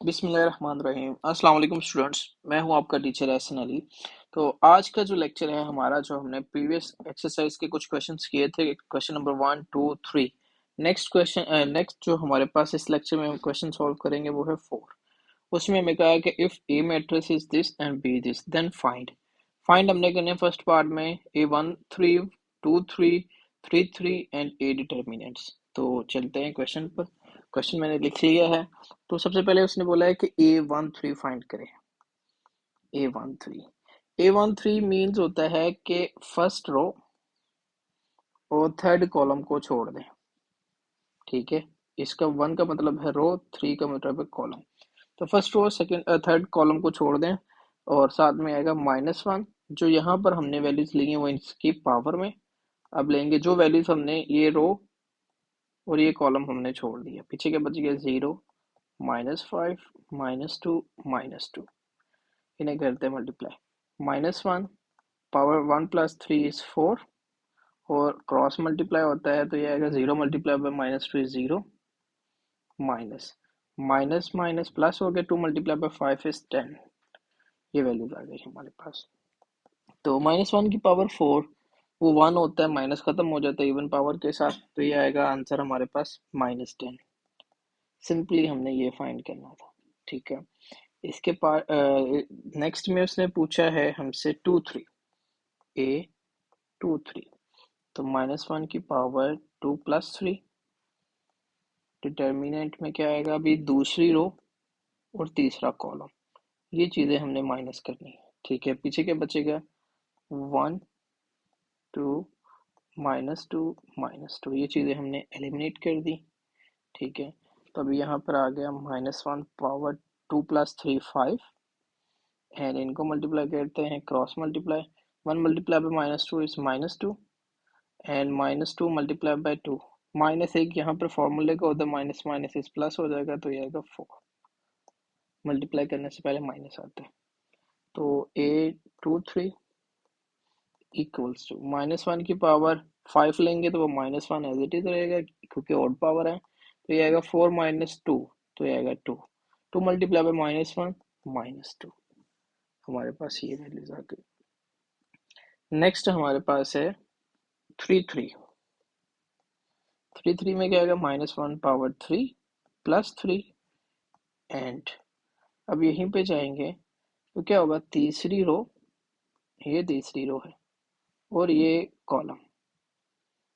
बिस्मिल्लाहिर्रहमानिर्रहीम। अस्सलाम वालेकुम स्टूडेंट्स, मैं हूं आपका टीचर एहसन अली। तो आज का जो लेक्चर है हमारा, जो हमने प्रीवियस एक्सरसाइज के कुछ क्वेश्चंस किए थे, क्वेश्चन नंबर 1 2 3। नेक्स्ट जो हमारे पास इस लेक्चर में हम क्वेश्चन सॉल्व करेंगे वो है 4। उसमें हमें कहा है कि if A matrix is this and B this then find. Find हमने करने फर्स्ट पार्ट में A1 3 2 3 3 3 एंड ए डिटर्मिनेंट्स। तो चलते हैं क्वेश्चन पर। क्वेश्चन मैंने लिख लिया है। तो सबसे पहले उसने बोला है कि A13 फाइंड करें। A13 मीन्स होता है कि फर्स्ट रो और थर्ड कॉलम को छोड़ दें। ठीक है, इसका 1 का मतलब है रो, 3 का मतलब है कॉलम। तो first row second third column को छोड़ दें और साथ में आएगा -1। जो यहाँ पर हमने वैल्यूज ली हैं वो इसकी पावर में अब लेंगे। जो वैल्यूज हमने ये रो और ये कॉलम हमने छोड़ दिया, पीछे के बच गया 0 -5 -2 -2। इन्हें करते हैं मल्टीप्लाई। -1 पावर 1 + 3 इज 4 और क्रॉस मल्टीप्लाई होता है तो ये आएगा 0 multiply by -2 is 0 minus minus minus plus हो गया 2 मल्टीप्लाई बाय 5 इज 10। ये वैल्यूज आ गई हमारे पास। तो -1 की पावर 4 वो 1 होता है, माइनस खत्म हो जाता है इवन पावर के साथ, तो ये आएगा आंसर हमारे पास -10। सिंपली हमने ये फाइंड करना था। ठीक है, इसके पास नेक्स्ट में उसने पूछा है हमसे 2 3 तो -1 की पावर 2 + 3। डिटर्मिनेंट में क्या आएगा, अभी दूसरी रो और तीसरा कॉलम, ये चीजें हमने माइनस करनी है। ठीक है, पीछे क्या बचेगा 1 2 -2 -2, ये चीजें हमने एलिमिनेट कर दी। ठीक है, तो अभी यहाँ पर आ गया -1 पावर 2 + 3 5 एंड इनको मल्टीप्लाई करते हैं cross multiply. 1 multiply by -2 is -2 and -2 multiply by 2। -1 यहाँ पर फॉर्मूले का उधर माइनस माइनस इस प्लस हो जाएगा तो ये आएगा 4। मल्टीप्लाई करने से पहले माइनस आता है। तो A23 इक्वल्स टू -1 की पावर 5 लेंगे तो वो -1 एज इट इज रहेगा क्योंकि ऑड पावर है। तो ये आएगा 4 -2, तो ये आएगा 2। 2 मल्टीप्लाई बाय -1 -2। हमारे पास ये वैल्यूज आ गई। नेक्स्ट हमारे पास है 3 में क्या आएगा -1 पावर 3 + 3 एंड अब यहीं पे जाएंगे तो क्या होगा, तीसरी रो, ये तीसरी रो है और ये कॉलम,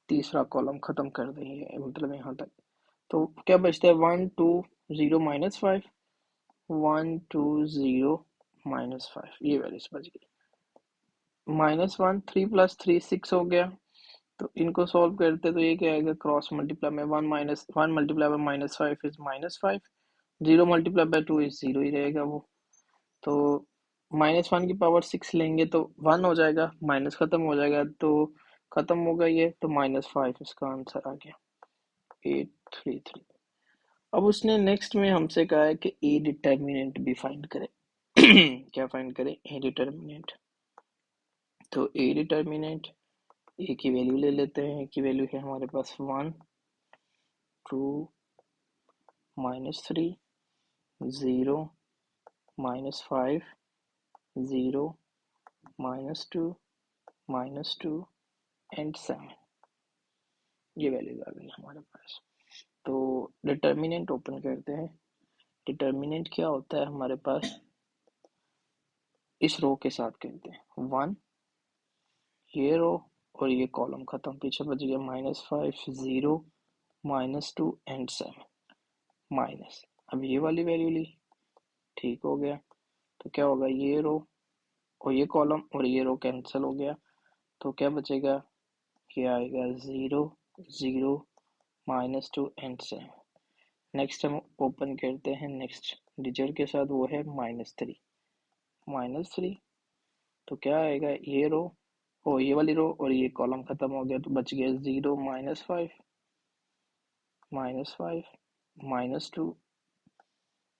तीसरा कॉलम खत्म कर देंगे मतलब यहाँ तक। तो क्या बचता है 1 2 0 -5 1 2 0 -5, ये वैल्यूज बच गई। -1 3 + 3 6 हो गया। तो इनको सॉल्व करते तो ये क्या आएगा, क्रॉस मल्टीप्लाई में 1 multiply by -5 is -5, 0 multiply by 2 is 0 ही रहेगा वो। तो -1 की पावर 6 लेंगे तो 1 हो जाएगा, माइनस खत्म हो जाएगा तो खत्म होगा ये, तो -5 इसका आंसर आ गया 833। अब उसने नेक्स्ट में हमसे कहा है कि ए डिटर्मिनेंट भी फाइंड करें। क्या फाइंड करें, ए डिटर्मिनेंट। तो ए डिटर्मिनेंट, ए की वैल्यू ले लेते हैं। ए की वैल्यू है हमारे पास 1 2 -3 0 -5 0 -2 -2 एंड 7। ये वैल्यूज आ गई हमारे पास। तो डिटर्मिनेंट ओपन करते हैं। डिटर्मिनेंट क्या होता है हमारे पास, इस रो के साथ करते हैं 1, ये रो और ये कॉलम खत्म, पीछे बच गया -5 0 -2 एंड 7 माइनस। अब ये वाली वैल्यू ली, ठीक हो गया। तो क्या होगा, ये रो और ये कॉलम और ये रो कैंसिल हो गया, तो क्या बचेगा, ये आएगा 0 0 -2 एंड 7। नेक्स्ट हम ओपन करते हैं नेक्स्ट डिजिट के साथ, वो है -3। तो क्या आएगा, ये रो और ये वाली रो और ये कॉलम खत्म हो गया, तो बच गया 0 -5 -2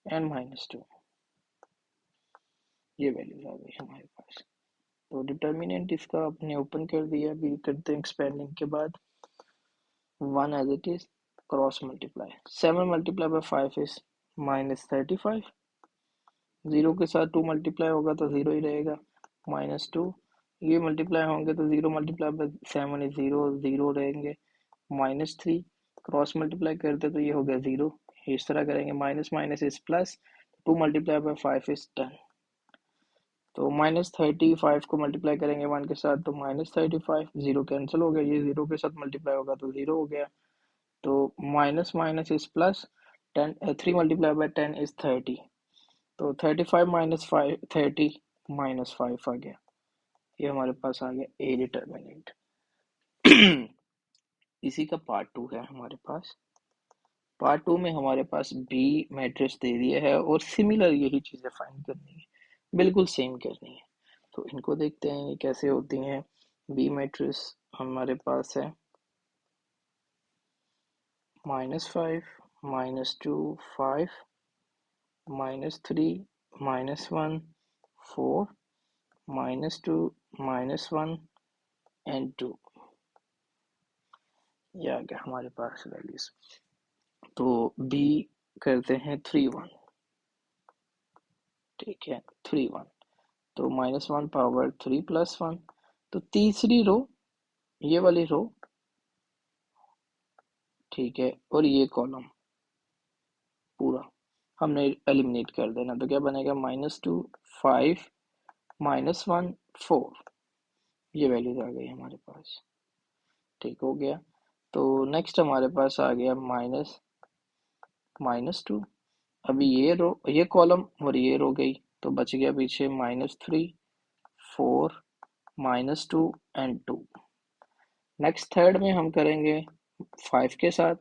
एंड -2। ये वैल्यूज आ गई हमारे पास। तो डिटर्मिनेंट इसका अपने ओपन कर दिया। अभी करते हैं एक्सपेंडिंग के बाद 1 as it is cross multiply. 7 multiply by 5 is -35, 0 के साथ 2 मल्टीप्लाई होगा तो 0 ही रहेगा, -2, ये मल्टीप्लाई होंगे तो 0 मल्टीप्लाई बाय 7 इज 0, 0 रहेंगे, -3, क्रॉस मल्टीप्लाई करते तो ये हो गया 0, इस तरह करेंगे, minus minus is plus, 2 multiply by 5 is 10, तो -35 को मल्टीप्लाई करेंगे 1 के साथ तो -35, 0 कैंसिल हो गया, ये 0 के साथ मल्टीप्लाई होगा तो 0 हो गया, तो minus minus is plus, 10 3 multiply bye 10 is 30, तो 35 माइनस 5 30 माइनस 5 आ गया, ये हमारे पास आ गया ए डिटर्मिनेंट। इसी का पार्ट 2 है हमारे पास। पार्ट 2 में हमारे पास बी मैट्रिक्स दे दिया है और सिमिलर यही चीज़ें फाइंड करनी है, बिल्कुल सेम करनी है, तो इनको देखते हैं ये कैसे होती हैं। बी मैट्रिक्स हमारे पास है -5 -2 5 -3 -1 4 -2 -1 एंड 2, ये आ गया हमारे पास वैल्यूज। तो बी करते हैं 3 1, ठीक है 3 1, तो -1 पावर 3 + 1, तो तीसरी रो ये वाली रो, ठीक है, और ये कॉलम पूरा हमने एलिमिनेट कर देना, तो क्या बनेगा -2 5 -1 4, ये वैल्यूज आ गई हमारे पास, ठीक हो गया। तो नेक्स्ट हमारे पास आ गया -2, अभी ये कॉलम और ये रो गई, तो बच गया पीछे -3 4 -2 एंड 2। नेक्स्ट थर्ड में हम करेंगे 5 के साथ,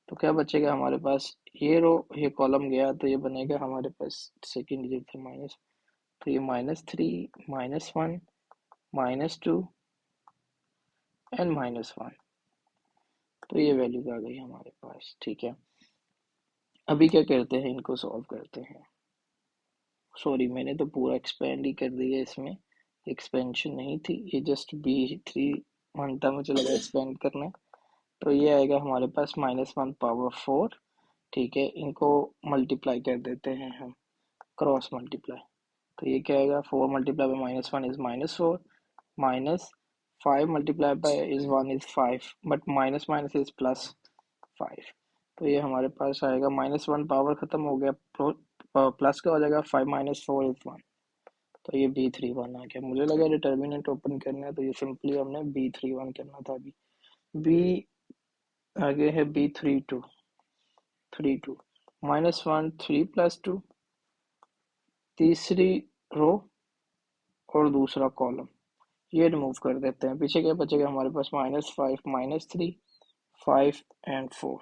तो क्या बचेगा हमारे पास, ये रो ये कॉलम गया तो ये बनेगा हमारे पास सेकेंड डिजिट थे माइनस, तो ये -3 -1 -2 एंड -1, तो ये वैल्यूज आ गई हमारे पास, ठीक है। अभी क्या करते हैं, इनको सॉल्व करते हैं। सॉरी मैंने तो पूरा एक्सपेंड ही कर दिया, इसमें एक्सपेंशन नहीं थी, ये जस्ट B3 घंटा में चलेगा एक्सपेंड करने, तो ये आएगा हमारे पास -1 पावर 4, ठीक है, इनको मल्टीप्लाई कर देते हैं हम, क्रॉस मल्टीप्लाई, तो ये क्या आएगा, 4 multiply by -1 is -4, -5 multiply bye is 1 is 5, but minus minus is +5, तो ये हमारे पास आएगा -1 पावर खत्म हो गया, प्लस का हो जाएगा 5 - 4 इज 1, तो ये B31 आ गया। मुझे लगा डिटर्मिनेंट ओपन करना है, तो ये सिंपली हमने B31 करना था। अभी बी आगे है B32 -1 3 + 2, तीसरी रो और दूसरा कॉलम ये रिमूव कर देते हैं, पीछे क्या बचेगा हमारे पास -5 -3 5 एंड 4,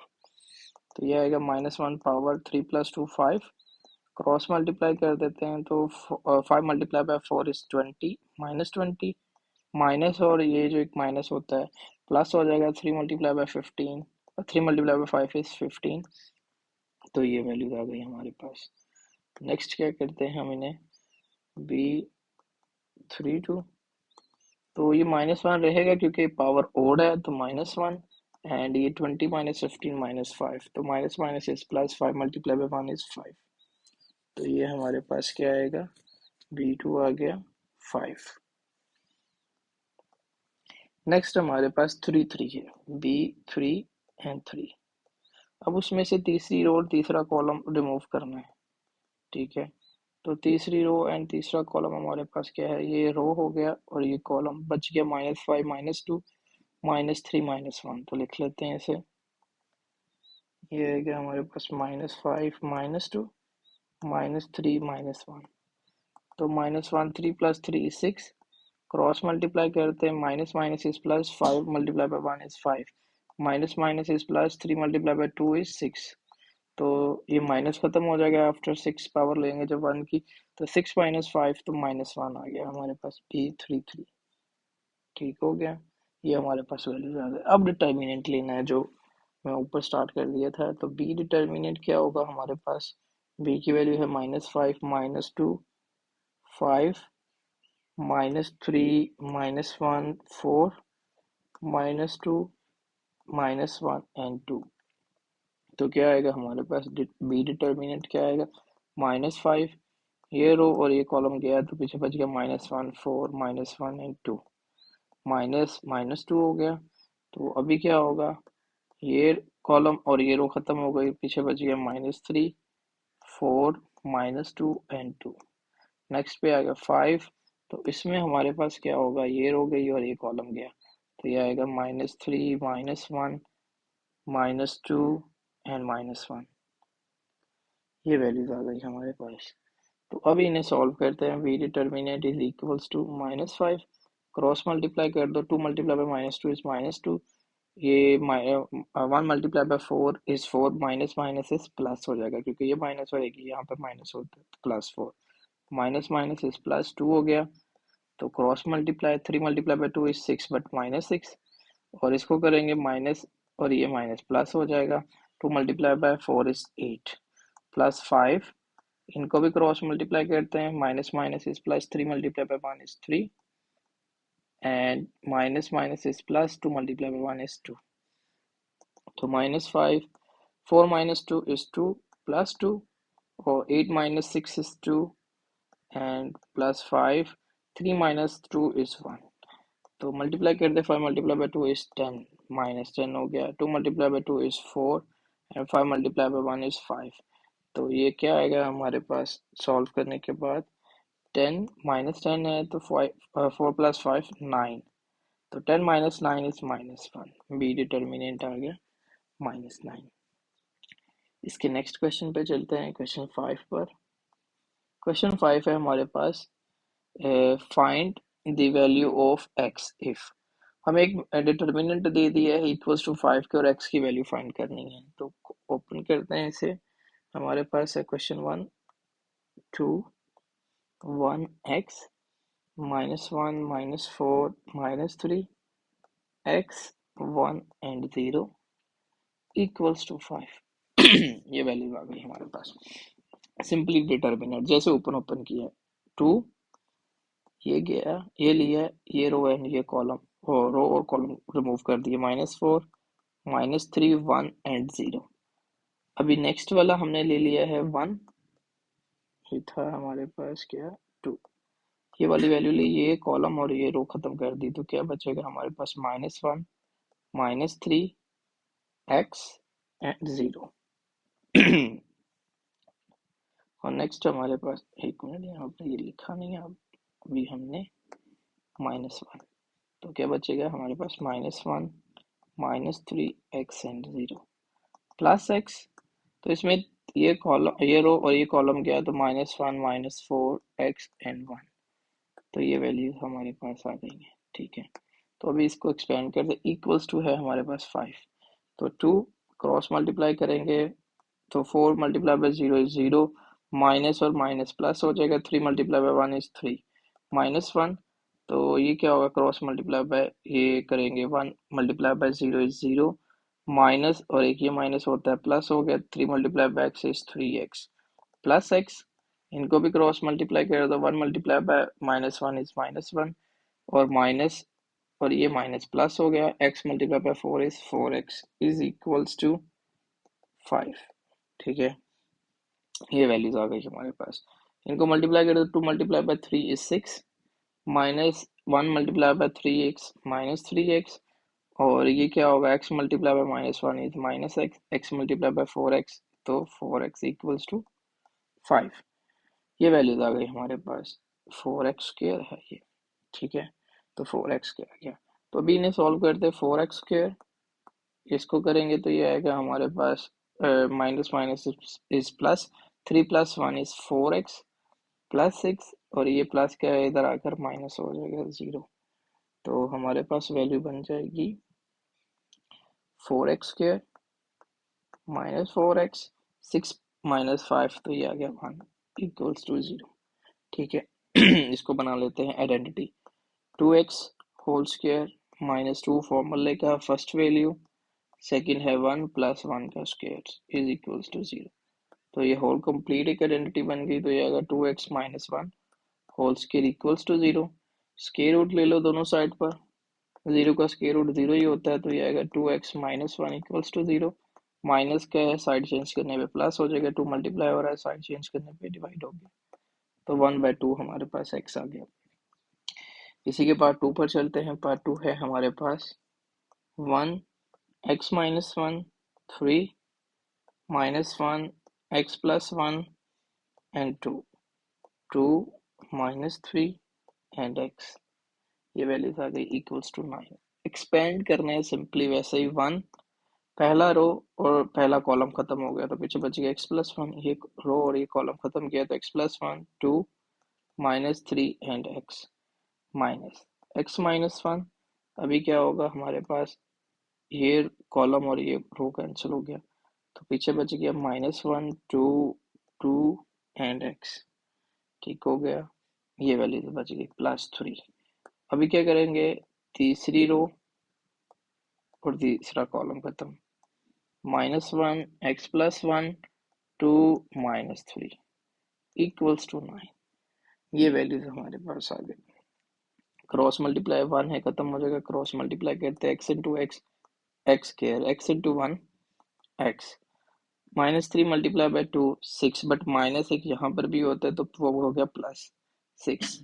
तो ये आएगा -1 पावर 3 + 2 5, क्रॉस मल्टीप्लाई कर देते हैं तो 5 मल्टीप्लाई बाय 4 इज 20 -20, माइनस और ये जो एक माइनस होता है प्लस हो जाएगा, 3 multiply bye 15, 3 multiply by 5 is 15, तो ये वैल्यूज आ गई हमारे पास। नेक्स्ट क्या करते हैं हम इन्हें, B32, तो ये -1 रहेगा क्योंकि पावर ओड है, तो -1 एंड ये 20 - 15 -5, तो minus minus is plus, 5 multiply by 1 is 5, तो ये हमारे पास क्या आएगा, B2 आ गया 5। नेक्स्ट हमारे पास 3 3 है, B3 एंड 3, अब उसमें से तीसरी रो और तीसरा कॉलम रिमूव करना है, ठीक है, तो तीसरी रो एंड तीसरा कॉलम हमारे पास क्या है, ये रो हो गया और ये कॉलम बच गया, -5 -2 -3 -1, तो लिख लेते हैं इसे, ये है गया हमारे पास -5 -2 -3 -1, तो -1 3 + 3 is 6, क्रॉस मल्टीप्लाई करते हैं, minus minus is plus, 5 multiply by 1 is 5, minus minus is plus, 3 multiply by 2 is 6, तो ये माइनस खत्म हो जाएगा आफ्टर 6 पावर लेंगे जब 1 की, तो 6 - 5 तो -1 आ गया हमारे पास, B33, ठीक हो गया, ये हमारे पास वैल्यूज आ गए। अब डिटर्मिनेंट लेना है जो मैं ऊपर स्टार्ट कर दिया था, तो बी डिटर्मिनेंट क्या होगा हमारे पास, बी की वैल्यू है -5 -2 5 -3 -1 4 -2 -1 एंड 2, तो क्या आएगा हमारे पास, बी डिटर्मिनेंट क्या आएगा, -5। ये रो और ये कॉलम गया तो पीछे बच गया -1, 4, -1 एंड 2, -2 हो गया। तो अभी क्या होगा, ये कॉलम और ये रो खत्म हो गई, पीछे बच गया -3, 4, -2 एंड 2। नेक्स्ट पे आ गया 5। तो इसमें हमारे पास क्या होगा, ये रो गई और ये कॉलम गया, तो ये आएगा -3, -1, -2 एंड -1। ये वैल्यूज आ गई हमारे पास। तो अब इन्हें सॉल्व करते हैं। We determinant is equals to -5, cross multiply कर दो, 2 मल्टीप्लाई बाय -2 इज -2, ये 1 multiply by 4 is 4, minus minus is plus हो जाएगा क्योंकि ये माइनस होएगी, यहाँ पर माइनस होता है, +4, माइनस माइनस इज +2 हो गया। तो cross multiply 3 multiply by 2 is 6 but -6, और इसको करेंगे माइनस और ये माइनस प्लस हो जाएगा। 2 मल्टीप्लाई बाय 4 इज 8 +5, इनको भी क्रॉस मल्टीप्लाई करते हैं, minus minus is plus, 3 multiply by 1 is 3 and minus minus is plus, 2 multiply by 1 is 2। तो -5, 4 - 2 is 2 +2, और 8 - 6 is 2 and +5, 3 - 2 is 1। तो मल्टीप्लाई कर दे, 5 मल्टीप्लाई बाय 2 is 10, -10 हो गया। 2 multiply by 2 is 4 and 5 multiply by 1 is 5। तो ये क्या आएगा हमारे पास सॉल्व करने के बाद, 10 -10 है तो 4 + 5 9, तो 10 - 9 is -1, बी डिटर्मिनेंट आ गया -9। इसके नेक्स्ट क्वेश्चन पे चलते हैं, क्वेश्चन 5 पर। क्वेश्चन 5 है हमारे पास, find the value of x if. हमें एक डिटर्मिनेंट दे दिया है इक्वल्स टू 5 के, और x की वैल्यू फाइंड करनी है। तो ओपन करते हैं इसे। हमारे पास है question 1, 2, 1x -1 -4 -3 x 1 and 0 equals to 5। ये वैल्यू आ गई हमारे पास। सिंपली डिटर्मिनेंट जैसे ओपन किया, 2, ये गया, ये लिया, ये रो एंड ये कॉलम, और रो और कॉलम रिमूव कर दिए, -4 -3 1 एंड 0। अभी नेक्स्ट वाला हमने ले लिया है 1, ये था हमारे पास क्या, 2, ये वाली वैल्यू ली, ये कॉलम और ये रो खत्म कर दी, तो क्या बचेगा हमारे पास, -1 -3 x एंड 0। और नेक्स्ट हमारे पास, एक मिनट यहाँ पर ये लिखा नहीं है, अभी हमने -1, तो क्या बचेगा हमारे पास, -1 -3 x एंड 0 प्लस x। तो इसमें ये कॉलम, ये रो और ये कॉलम गया, तो -1 -4 x एंड 1। तो ये वैल्यू हमारे पास आ गई है, ठीक है। तो अभी इसको एक्सपेंड कर दे, इक्वल्स टू है हमारे पास 5, तो 2 क्रॉस मल्टीप्लाई करेंगे, तो 4 मल्टीप्लाई बाय 0 इज 0, माइनस और माइनस प्लस हो जाएगा, 3 मल्टीप्लाई बाय 1 इज 3 -1। तो ये क्या होगा, क्रॉस मल्टीप्लाई बाय, ये करेंगे 1 मल्टीप्लाई बाय 0 इज 0, माइनस और एक ये माइनस होता है, प्लस हो गया, 3 multiply by x is 3x plus x। इनको भी क्रॉस मल्टीप्लाई कर दो, 1 मल्टीप्लाई बाय -1 इज -1, और माइनस और ये माइनस प्लस हो गया, x multiply by 4 is 4x is equals to 5, ठीक है। ये वैल्यूज आ गई हमारे पास। इनको मल्टीप्लाई कर दो, 2 multiply by 3 is 6, -1 multiply bye 3x -3x, और ये क्या होगा, x multiply by -1 is -x, x multiply bye 4x, तो 4x इक्वल्स टू 5। ये वैल्यूज आ गई हमारे पास, 4x² है ये, ठीक है। तो 4x² आ गया। तो अभी इन्हें सॉल्व करते हैं, 4x², इसको करेंगे तो ये आएगा हमारे पास, minus minus is plus, 3 + 1 is 4x plus 6, और ये प्लस क्या है, इधर आकर माइनस हो जाएगा 0। तो हमारे पास वैल्यू बन जाएगी 4x² -4x, 6 - 5, तो ये आ गया 1 इक्वल्स टू 0, ठीक है। इसको बना लेते हैं आइडेंटिटी, 2x होल स्क्वायर -2 फॉर्मूले का फर्स्ट वैल्यू, सेकंड है 1 + 1 का स्क्वायर इज इक्वल्स टू 0। तो ये होल कंप्लीट एक आइडेंटिटी बन गई, तो ये आएगा 2x - 1 whole square equals to 0। Square root ले लो दोनों साइड पर, 0 का स्क्वायर रूट 0 ही होता है, तो ये आएगा 2x - 1 इक्वल्स टू 0, माइनस का है, साइड चेंज करने पे प्लस हो जाएगा, 2 मल्टीप्लाई हो रहा है, साइड चेंज करने पे डिवाइड हो गया, तो 1/2 हमारे पास x आ गया। इसी के पार्ट 2 पर चलते हैं। पार्ट 2 है हमारे पास 1 x minus 1 3 minus 1 x plus 1 and 2 minus 3 and x, ये वैल्यूज आ गई इक्वल्स टू 9। एक्सपेंड करना है सिंपली वैसे ही 1 पहला रो और पहला कॉलम खत्म हो गया तो पीछे बच गया x प्लस 1, ये रो और ये कॉलम खत्म किया तो x plus 1 2 minus 3 and x minus 1। अभी क्या होगा हमारे पास, ये कॉलम और ये रो कैंसिल हो गया तो पीछे बच गया -1 2 2 एंड x, ठीक हो गया, ये वैल्यू तो बच गई +3। अभी क्या करेंगे, तीसरी रो और तीसरा कॉलम खत्म, -1 x प्लस 1 2 -3 इक्वल्स टू 9, ये वैल्यूज हमारे पास आ गई। क्रॉस मल्टीप्लाई 1 है, खत्म हो जाएगा, क्रॉस मल्टीप्लाई करते हैं x into x, x square, x into 1 x, -3 multiply by 2 6, but minus एक यहाँ पर भी होता है तो वो हो गया +6।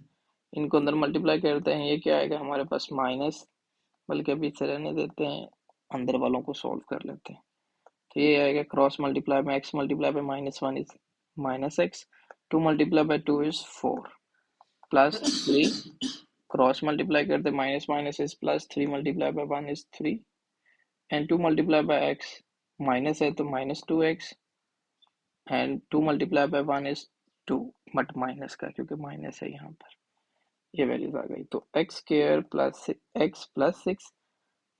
इनको अंदर मल्टीप्लाई करते हैं, ये क्या आएगा हमारे पास माइनस, बल्कि अभी इसे रहने देते हैं, अंदर वालों को सॉल्व कर लेते हैं। तो ये आएगा क्रॉस मल्टीप्लाई में x multiply by -1 is -x, 2 multiply by 2 is 4 +3, cross multiply करते minus minus is plus, 3 multiply by 1 is 3 and 2 multiply by x, minus है तो -2x and 2 multiply by 1 is 2, but minus का क्योंकि minus है यहाँ पर, ये वैल्यूज आ गई। तो x square plus x plus 6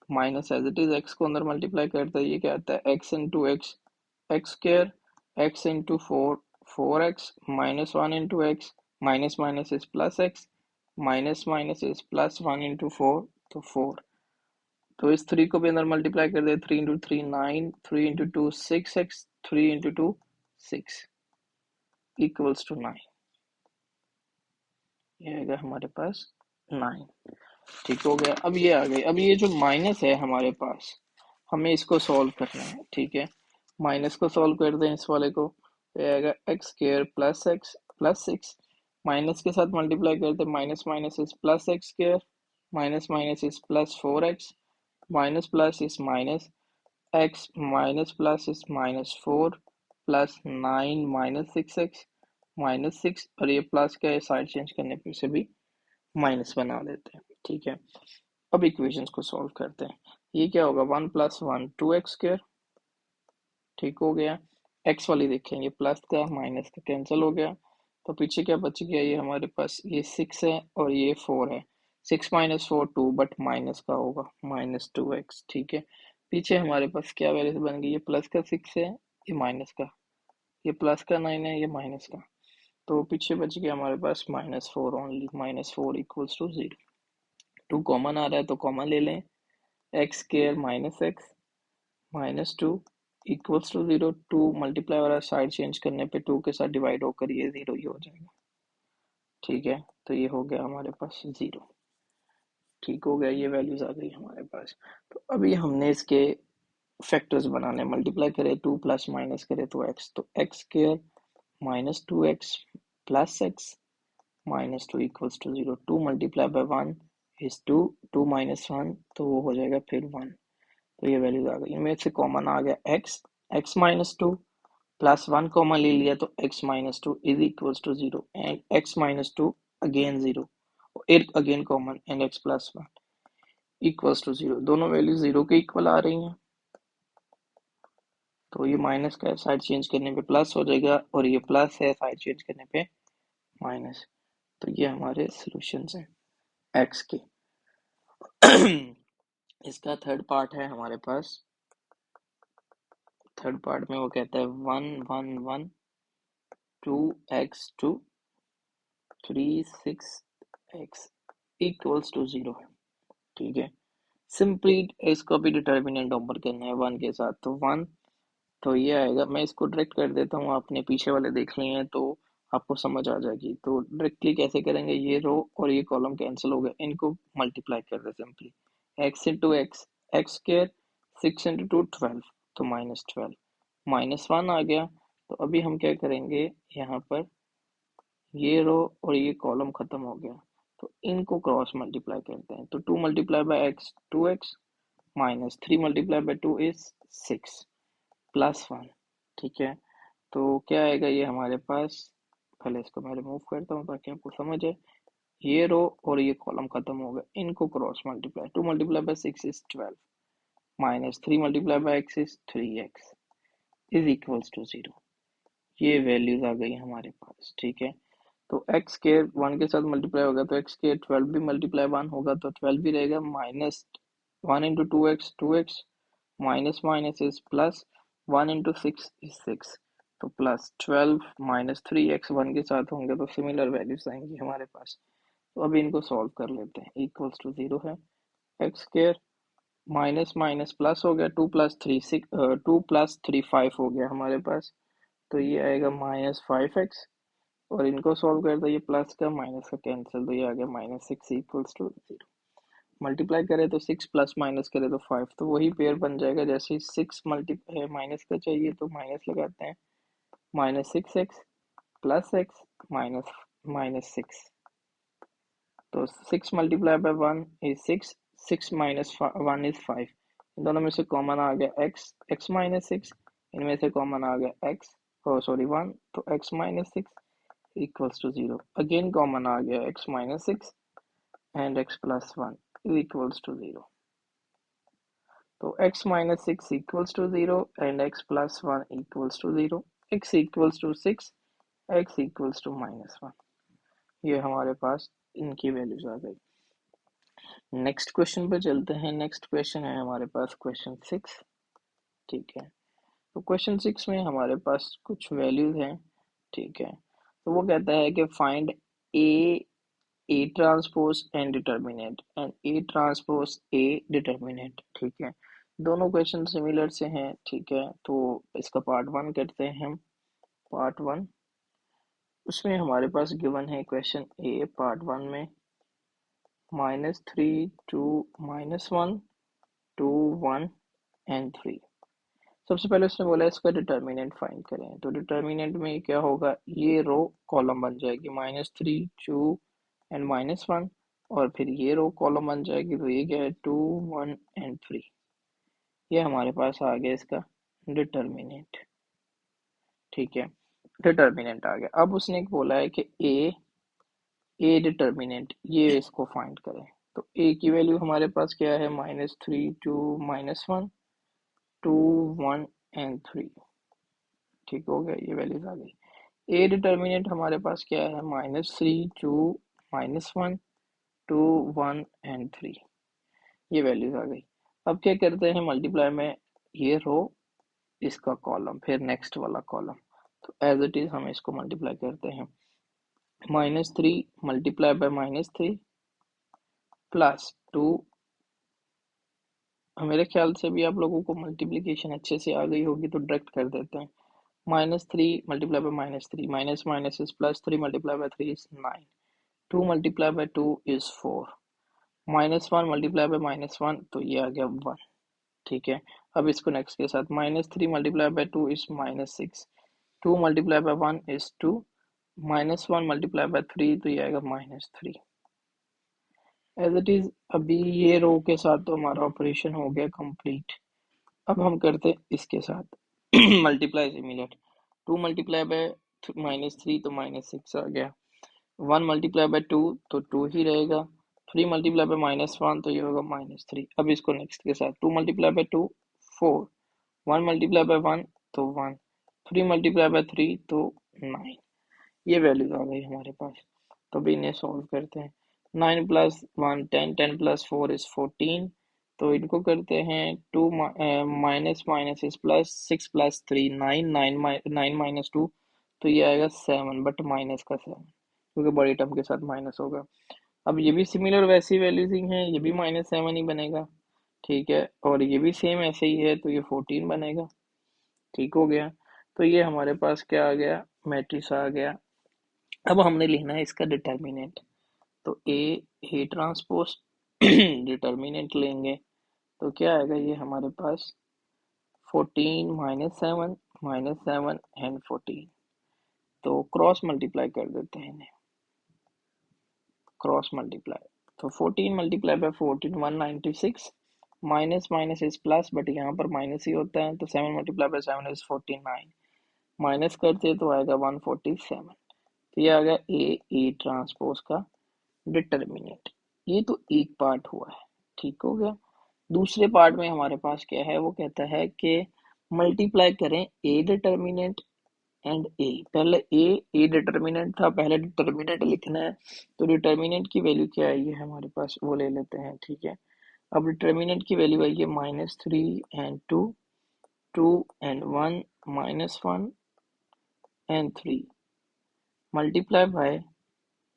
minus as it is x को अंदर मल्टीप्लाई करते हैं, ये क्या आता है x into x, x square, x into 4 4x -1 into x, minus minus is plus x, minus minus is +1 into 4 तो 4, तो इस 3 को भी अंदर मल्टीप्लाई कर दे, 3 into 3 9, 3 into 2 6x, 3 into 2 6 equals to 9, ये आएगा हमारे पास 9, ठीक हो गया। अब ये आ गई, अब ये जो माइनस है हमारे पास, हमें इसको सॉल्व करना है, ठीक है, माइनस को सॉल्व कर दें इस वाले को, तो ये आएगा x square plus x plus 6, minus के साथ मल्टीप्लाई करते minus minus is plus x square, minus minus is +4x, minus plus is minus x, minus plus is -4 plus 9 -6x -6, और ये प्लस का है, साइड चेंज करने पे इसे भी माइनस बना देते हैं, ठीक है। अब इक्वेशंस को सॉल्व करते हैं, ये क्या होगा 1 + 1 2x स्क्वायर, ठीक हो गया, x वाली देखेंगे प्लस का माइनस का कैंसिल हो गया, तो पीछे क्या बच गया, ये हमारे पास ये 6 है और ये 4 है, 6 - 4 2, बट माइनस का होगा -2x, ठीक है। पीछे हमारे पास क्या वैल्यू बन गई, ये प्लस का 6 है, ये माइनस का, ये प्लस का 9 है, ये माइनस का, तो पीछे बच गया हमारे पास -4 ओनली, -4 इक्वल्स टू 0। 2 कॉमन आ रहा है तो कॉमन ले लें, x square -x -2 equals to 0, 2 multiply हो रहा है, साइड चेंज करने पे 2 के साथ डिवाइड होकर ये 0 ही हो जाएगा, ठीक है, तो ये हो गया हमारे पास 0, ठीक हो गया, ये वैल्यूज आ गई हमारे पास। तो अभी हमने इसके फैक्टर्स बनाने, मल्टीप्लाई करें 2 प्लस माइनस करें तो x, तो x square -2x plus x -2 equals to 0, 2 multiply by 1 is 2, 2 - 1 तो वो हो जाएगा फिर 1, तो ये वैल्यूज आ गई। इनमें से कॉमन आ गया x -2 प्लस 1 कॉमन ले लिया तो x -2 is equals to 0 and x -2 again 0, एक again common and x plus 1 equals to 0, दोनों वैल्यू 0 के इक्वल आ रही हैं, तो ये माइनस का साइड चेंज करने पे प्लस हो जाएगा और ये प्लस है साइड चेंज करने पे माइनस, तो ये हमारे सॉल्यूशंस हैं x के। इसका थर्ड पार्ट है हमारे पास, थर्ड पार्ट में वो कहता है 1 1 1 2x 2 3 6x इक्वल्स टू 0 है, ठीक है। सिंपली इसको भी डिटर्मिनेंट ऊपर करना है 1 के साथ, तो 1, तो ये आएगा, मैं इसको डायरेक्ट कर देता हूँ, आपने पीछे वाले देख लिए हैं तो आपको समझ आ जाएगी। तो डायरेक्टली कैसे करेंगे, ये रो और ये कॉलम कैंसिल हो गए, इनको मल्टीप्लाई कर दे simply, x into x x square, 6 into 2 12, तो -12, -1 आ गया। तो अभी हम क्या करेंगे, यहाँ पर ये रो और ये कॉलम खत्म हो गया, तो इनको क्रॉस मल्टीप्लाई करते हैं। तो 2 multiply bye x 2x, -3 multiply by 2 is 6, +1। ठीक है, तो क्या आएगा ये हमारे पास, पहले इसको मैं रिमूव करता हूँ ताकि आपको समझ आए। ये रो और ये कॉलम खत्म हो गए, इनको cross multiply, 2 multiply by 6 is 12, -3 multiply by x is 3x is equals to 0। ये वैल्यूज आ गई हमारे पास। ठीक है, तो एक्स के 1 के साथ मल्टीप्लाई होगा तो एक्स के 12 भी मल्टीप्लाई 1 होगा तो 12 भी रहेगा, -1 into 2x 2x, minus minus is plus, 1 into 6 is 6, तो +12 -3x 1 के साथ होंगे तो सिमिलर वैल्यूज आएंगी हमारे पास। तो अभी इनको सॉल्व कर लेते हैं। इक्वल्स टू 0 है, x square minus minus plus हो गया, 2 + 3 6, 2 + 3 5 हो गया हमारे पास। तो ये आएगा -5x, और इनको सॉल्व करते ये प्लस का माइनस का कैंसिल, तो ये आ गया -6 इक्वल्स टू 0। मल्टीप्लाई करें तो 6 प्लस माइनस करें तो 5, तो वही पेयर बन जाएगा। जैसे ही 6 मल्टीप्लाई माइनस का चाहिए तो माइनस लगाते हैं, -6x प्लस x माइनस -6, तो 6 multiply by 1 is 6, 6 minus 1 is 5। इन दोनों में से कॉमन आ गया x -6, इनमें से कॉमन आ गया x, सॉरी 1, तो x -6 equals to 0। Again common आ गया x -6 and x + 1 is equals to 0। तो x -6 equals to 0 and x + 1 equals to 0, x equals to 6, x equals to -1। ये हमारे पास इनकी वैल्यूज आ गई। नेक्स्ट क्वेश्चन पे चलते हैं। नेक्स्ट क्वेश्चन है हमारे पास क्वेश्चन 6। ठीक है, तो क्वेश्चन 6 में हमारे पास कुछ वैल्यूज हैं। ठीक है, तो वो कहता है कि find A transpose and determinant and A transpose A determinant. ठीक है, दोनों क्वेश्चन सिमिलर से हैं। ठीक है, तो इसका पार्ट 1 करते हैं हम। पार्ट 1, उसमें हमारे पास गिवन है क्वेश्चन ए पार्ट 1 में -3 2 -1 2 1 एंड 3। सबसे पहले उसने बोला इसका डिटर्मिनेंट फाइंड करें, तो डिटर्मिनेंट में क्या होगा, ये रो कॉलम बन जाएगी -3 2 एंड -1, और फिर ये रो कॉलम बन जाएगी, तो ये क्या है 2 1 एंड 3। ये हमारे पास आ गया इसका डिटर्मिनेंट। ठीक है, डिटर्मिनेंट आ गया। अब उसने बोला है कि ए डिटर्मिनेंट, ये इसको फाइंड करें। तो ए की वैल्यू हमारे पास क्या है, -3 2 -1 2 1 एंड 3। ठीक हो गया, ये वैल्यूज आ गई। ए डिटर्मिनेंट हमारे पास क्या है, -3 2 -1 2 1 एंड 3। ये वैल्यूज आ गई। अब क्या करते हैं, मल्टीप्लाई में ये रो इसका कॉलम फिर नेक्स्ट वाला कॉलम, तो एज इट इज हम इसको मल्टीप्लाई करते हैं। -3 मल्टीप्लाई बाय -3 प्लस 2, मेरे ख्याल से भी आप लोगों को मल्टीप्लिकेशन अच्छे से आ गई होगी तो डायरेक्ट कर देते हैं। -3 multiply by -3, minus minus is +3 multiply by 3 is 9, 2 multiply by 2 is 4, -1 multiply by -1, तो ये आ गया 1। ठीक है, अब इसको नेक्स्ट के साथ, -3 multiply by 2 is -6, 2 multiply by 1 is 2, -1 multiply by 3, तो ये आएगा -3। एज इट इज अभी ये रो के साथ तो हमारा ऑपरेशन हो गया कंप्लीट। अब हम करते हैं इसके साथ मल्टीप्लाई सिमिलर। 2 मल्टीप्लाई बाय -3 तो -6 आ गया, 1 मल्टीप्लाई बाय 2 तो 2 ही रहेगा, 3 मल्टीप्लाई बाय -1 तो ये होगा -3। अब इसको नेक्स्ट के साथ, 2 मल्टीप्लाई बाय 2 4, 1 मल्टीप्लाई बाय 1 तो 1, 3 मल्टीप्लाई बाय 3 तो 9। ये वैल्यूज आ गई हमारे पास। तो अभी इन्हें सॉल्व करते हैं। 9 + 1 10, 10 + 4 इज 14, तो इनको करते हैं 2 माइनस माइनस इज प्लस, 6 + 3 9, 9 - 2, तो ये आएगा 7, बट माइनस का 7 क्योंकि बड़ी टर्म के साथ माइनस होगा। अब ये भी सिमिलर वैसी वैल्यूज ही हैं, ये भी -7 ही बनेगा। ठीक है, और ये भी सेम ऐसे ही है, तो ये 14 बनेगा। ठीक हो गया, तो ये हमारे पास क्या आ गया, मैट्रिक्स आ गया। अब हमने लिखना है इसका डिटर्मिनेंट, तो ए ट्रांसपोज डिटर्मिनेंट लेंगे, तो क्या आएगा ये हमारे पास 14 माइनस सेवन एंड 14, तो क्रॉस मल्टीप्लाई कर देते हैं इन्हें, क्रॉस मल्टीप्लाई। तो 14 multiply by 14 196, minus minus is plus, but यहाँ पर माइनस ही होता है, तो 7 मल्टीप्लाई बाय 7 इज 49, माइनस करते तो आएगा 147। तो ये आ गया ए ट्रांसपोज का डिटर्मिनेंट। ये तो एक पार्ट हुआ है, ठीक हो गया। दूसरे पार्ट में हमारे पास क्या है, वो कहता है कि मल्टीप्लाई करें ए डिटर्मिनेंट एंड ए। पहले ए डिटर्मिनेंट था, पहले डिटर्मिनेंट लिखना है, तो डिटर्मिनेंट की वैल्यू क्या आई है हमारे पास, वो ले लेते हैं, ठीक है। अब डिटर्मिनेंट की वैल्यू आई है -3 and 2, 2 and 1, -1 and 3, multiply by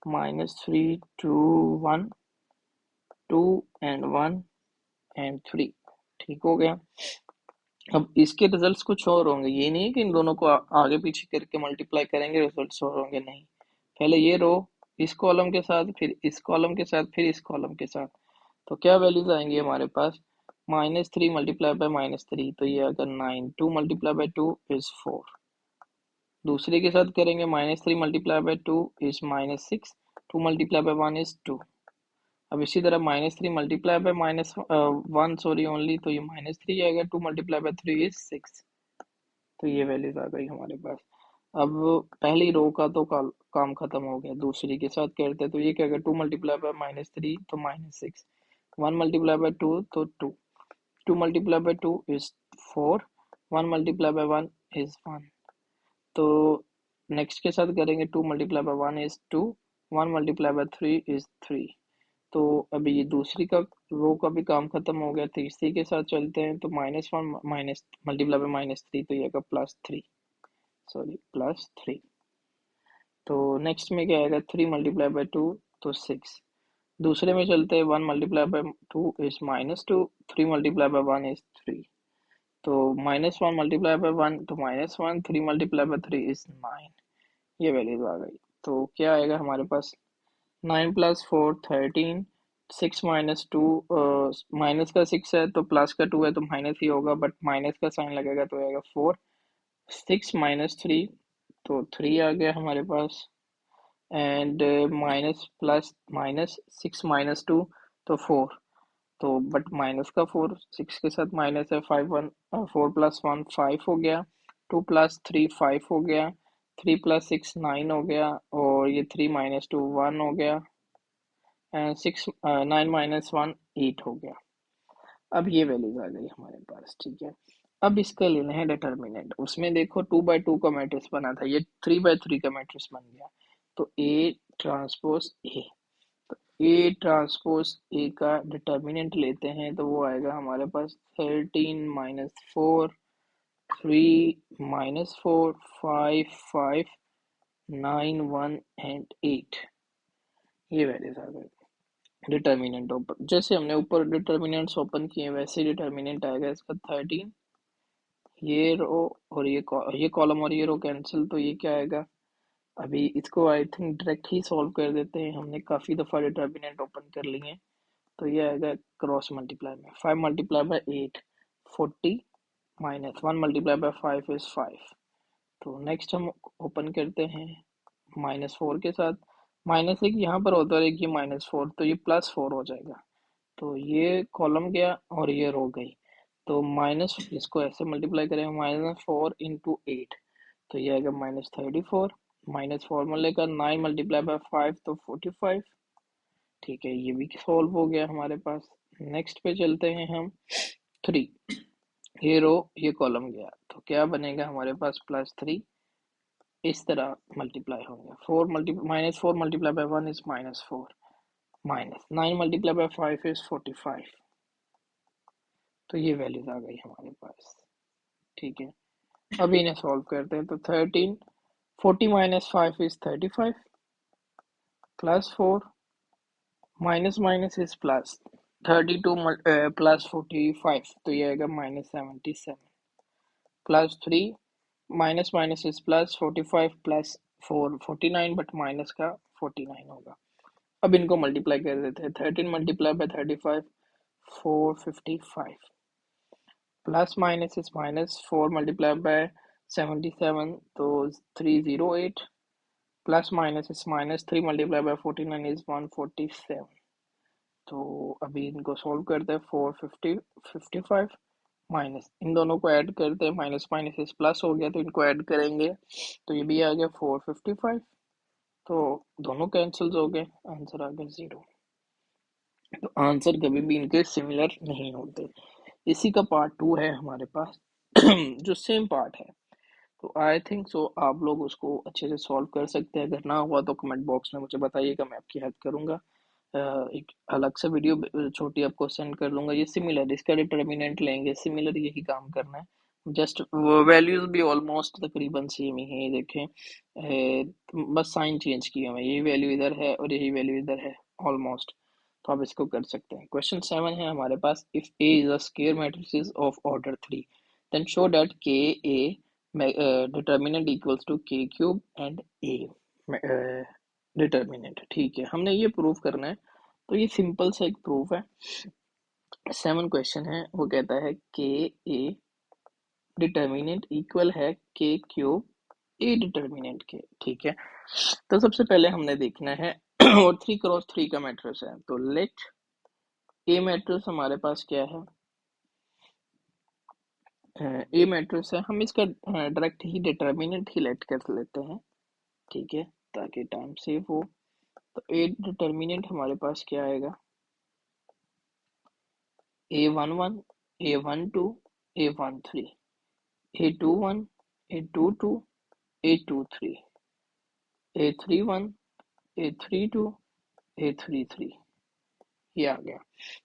-3 2 1, 2 and 1 and 3, ठीक हो गया। अब इसके रिजल्ट्स कुछ और होंगे, ये नहीं है कि इन दोनों को आगे पीछे करके मल्टीप्लाई करेंगे रिजल्ट्स और होंगे, नहीं। पहले ये रो इस कॉलम के साथ, फिर इस कॉलम के साथ, फिर इस कॉलम के साथ, तो क्या वैल्यूज आएंगी हमारे पास, -3 मल्टीप्लाई बाय -3, तो ये अगर 9, 2 मल्टीप्लाई बाय 2 इज 4, दूसरे के साथ करेंगे -3 multiply by 2 is -6, 2 multiply by 1 is 2। अब इसी तरह -3 मल्टीप्लाई बाय -1 सॉरी ओनली, तो ये -3 आएगा, 2 मल्टीप्लाई बाय 3 इज 6, तो ये वैल्यूज आ गई हमारे पास। अब पहली रो का तो काम खत्म हो गया, दूसरी के साथ करते तो ये क्या, 2 मल्टीप्लाई बाय -3 तो -6, 1 मल्टीप्लाई बाय 2 तो 2, 2 multiply by 2 is 4, 1 multiply by 1 is 1, तो नेक्स्ट के साथ करेंगे, 2 multiply by 1 is 2, 1 multiply by 3 is 3, तो अभी ये दूसरी का रो का भी काम खत्म हो गया। तीसरी के साथ चलते हैं, तो -1 माइनस मल्टीप्लाई बाय -3, तो ये +3, सॉरी +3, तो नेक्स्ट में क्या आएगा, 3 मल्टीप्लाई बाय 2 तो 6, दूसरे में चलते हैं, 1 multiply by 2 is -2, 3 multiply by 1 is 3, तो -1 मल्टीप्लाई बाय 1 तो -1, 3 मल्टीप्लाई बाय 3 इज 9, ये वैल्यूज आ गई। तो क्या आएगा हमारे पास, 9 + 4 13, 6 - 2, माइनस का 6 है तो प्लस का 2 है तो माइनस ही होगा, बट माइनस का साइन लगेगा तो आएगा 4, 6 - 3 तो 3 आ गया हमारे पास, एंड माइनस प्लस माइनस 6 - 2 तो 4, तो बट माइनस का 4 6 के साथ माइनस है, 5 1 4 + 1 5 हो गया, 2 + 3 5 हो गया, 3 + 6 9 हो गया, और ये 3 - 2 1 हो गया, एंड 9 - 1 8 हो गया। अब ये वैल्यूज आ गई हमारे पास, ठीक है। अब इसका लेना है डिटर्मिनेंट, उसमें देखो 2/2 का मैट्रिक्स बना था, ये 3/3 का मैट्रिक्स बन गया, तो ए ट्रांसपोज ए, तो ए ट्रांसपोज ए का डिटर्मिनेंट लेते हैं, तो वो आएगा हमारे पास 13 - 4 3 - 4 5 5 9 1 एंड 8, ये वैल्यूज आ गई। डिटर्मिनेंट ओपन, जैसे हमने ऊपर डिटर्मिनेंट्स ओपन किए वैसे डिटर्मिनेंट आएगा इसका 13, ये रो और ये कॉलम और ये रो कैंसिल, तो ये क्या आएगा, अभी इसको I think direct he solve कर देते हैं, हमने काफ़ी दफ़ा डिटर्मिनेंट ओपन कर लिए हैं, तो ये आएगा क्रॉस मल्टीप्लाई में, 5 multiply bye 8 40, -1 multiply by 5 is 5, तो नेक्स्ट हम ओपन करते हैं -4 के साथ, माइनस एक यहाँ पर होता है, एक ये -4, तो ये +4 हो जाएगा, तो ये कॉलम गया और ये रो गई, तो माइनस इसको ऐसे मल्टीप्लाई करेंगे, -4 × 8, तो ये आएगा -34, माइनस फॉर्मूले का 9 मल्टीप्लाई बाय 5 तो 45, ठीक है, ये भी सॉल्व हो गया हमारे पास। नेक्स्ट पे चलते हैं हम 3, ये रो ये कॉलम गया, तो क्या बनेगा हमारे पास +3, इस तरह मल्टीप्लाई होंगे, -4 multiply by 1 is -4, -9 multiply by 5 is 45, तो ये वैल्यूज आ गई हमारे पास, ठीक है। अभी इन्हें सॉल्व करते हैं, तो 13 40 - 5 is 35, +4 minus minus is plus, 32 +45, तो ये आएगा -77, +3 minus minus is plus, 45 +4 49, but minus का 49 होगा। अब इनको मल्टीप्लाई कर देते हैं, 13 multiply by 35 455, plus minus is minus 4 multiply by 77 तो 308 plus minus is minus 3 multiply bye 49 is 147 तो अभी इनको सॉल्व करते हैं 455 माइनस इन दोनों को ऐड करते हैं माइनस माइनस इस प्लस हो गया तो इनको ऐड करेंगे तो ये भी आ गया 455 तो दोनों कैंसिल हो गए आंसर आ गया 0 तो आंसर कभी भी इनके सिमिलर नहीं होते इसी का पार्ट 2 है हमारे पास जो सेम पार्ट है तो आई थिंक सो आप लोग उसको अच्छे से सॉल्व कर सकते हैं अगर ना हुआ तो कमेंट बॉक्स में मुझे बताइएगा मैं आपकी हेल्प करूंगा एक अलग से वीडियो छोटी आपको सेंड कर दूंगा ये सिमिलर इसका डिटर्मिनेंट लेंगे सिमिलर यही काम करना है जस्ट वैल्यूज भी ऑलमोस्ट तकरीबन सेम ही है ये देखें बस साइन चेंज किया है यही वैल्यू इधर है और यही वैल्यू इधर है ऑलमोस्ट तो आप इसको कर सकते हैं क्वेश्चन 7 है हमारे पास if A is a square matrices of order 3 then show that K A determinant equals to K cube and A determinant ठीक है हमने ये प्रूव करना है तो ये सिंपल सा एक प्रूफ है 7 क्वेश्चन है वो कहता है के ए डिटर्मिनेंट इक्वल है के क्यूब ए डिटर्मिनेंट के ठीक है तो सबसे पहले हमने देखना है और 3 क्रॉस 3 का मैट्रिक्स है तो लेट ए मैट्रिक्स हमारे पास क्या है ए मैट्रिक्स है हम इसका डायरेक्ट ही डिटर्मिनेंट ही लेट कर लेते हैं ठीक है ताकि टाइम सेव हो तो ए डिटर्मिनेंट हमारे पास क्या आएगा A11 A12 A13 A21 A22 A23 A31 A32 A33 ये आ गया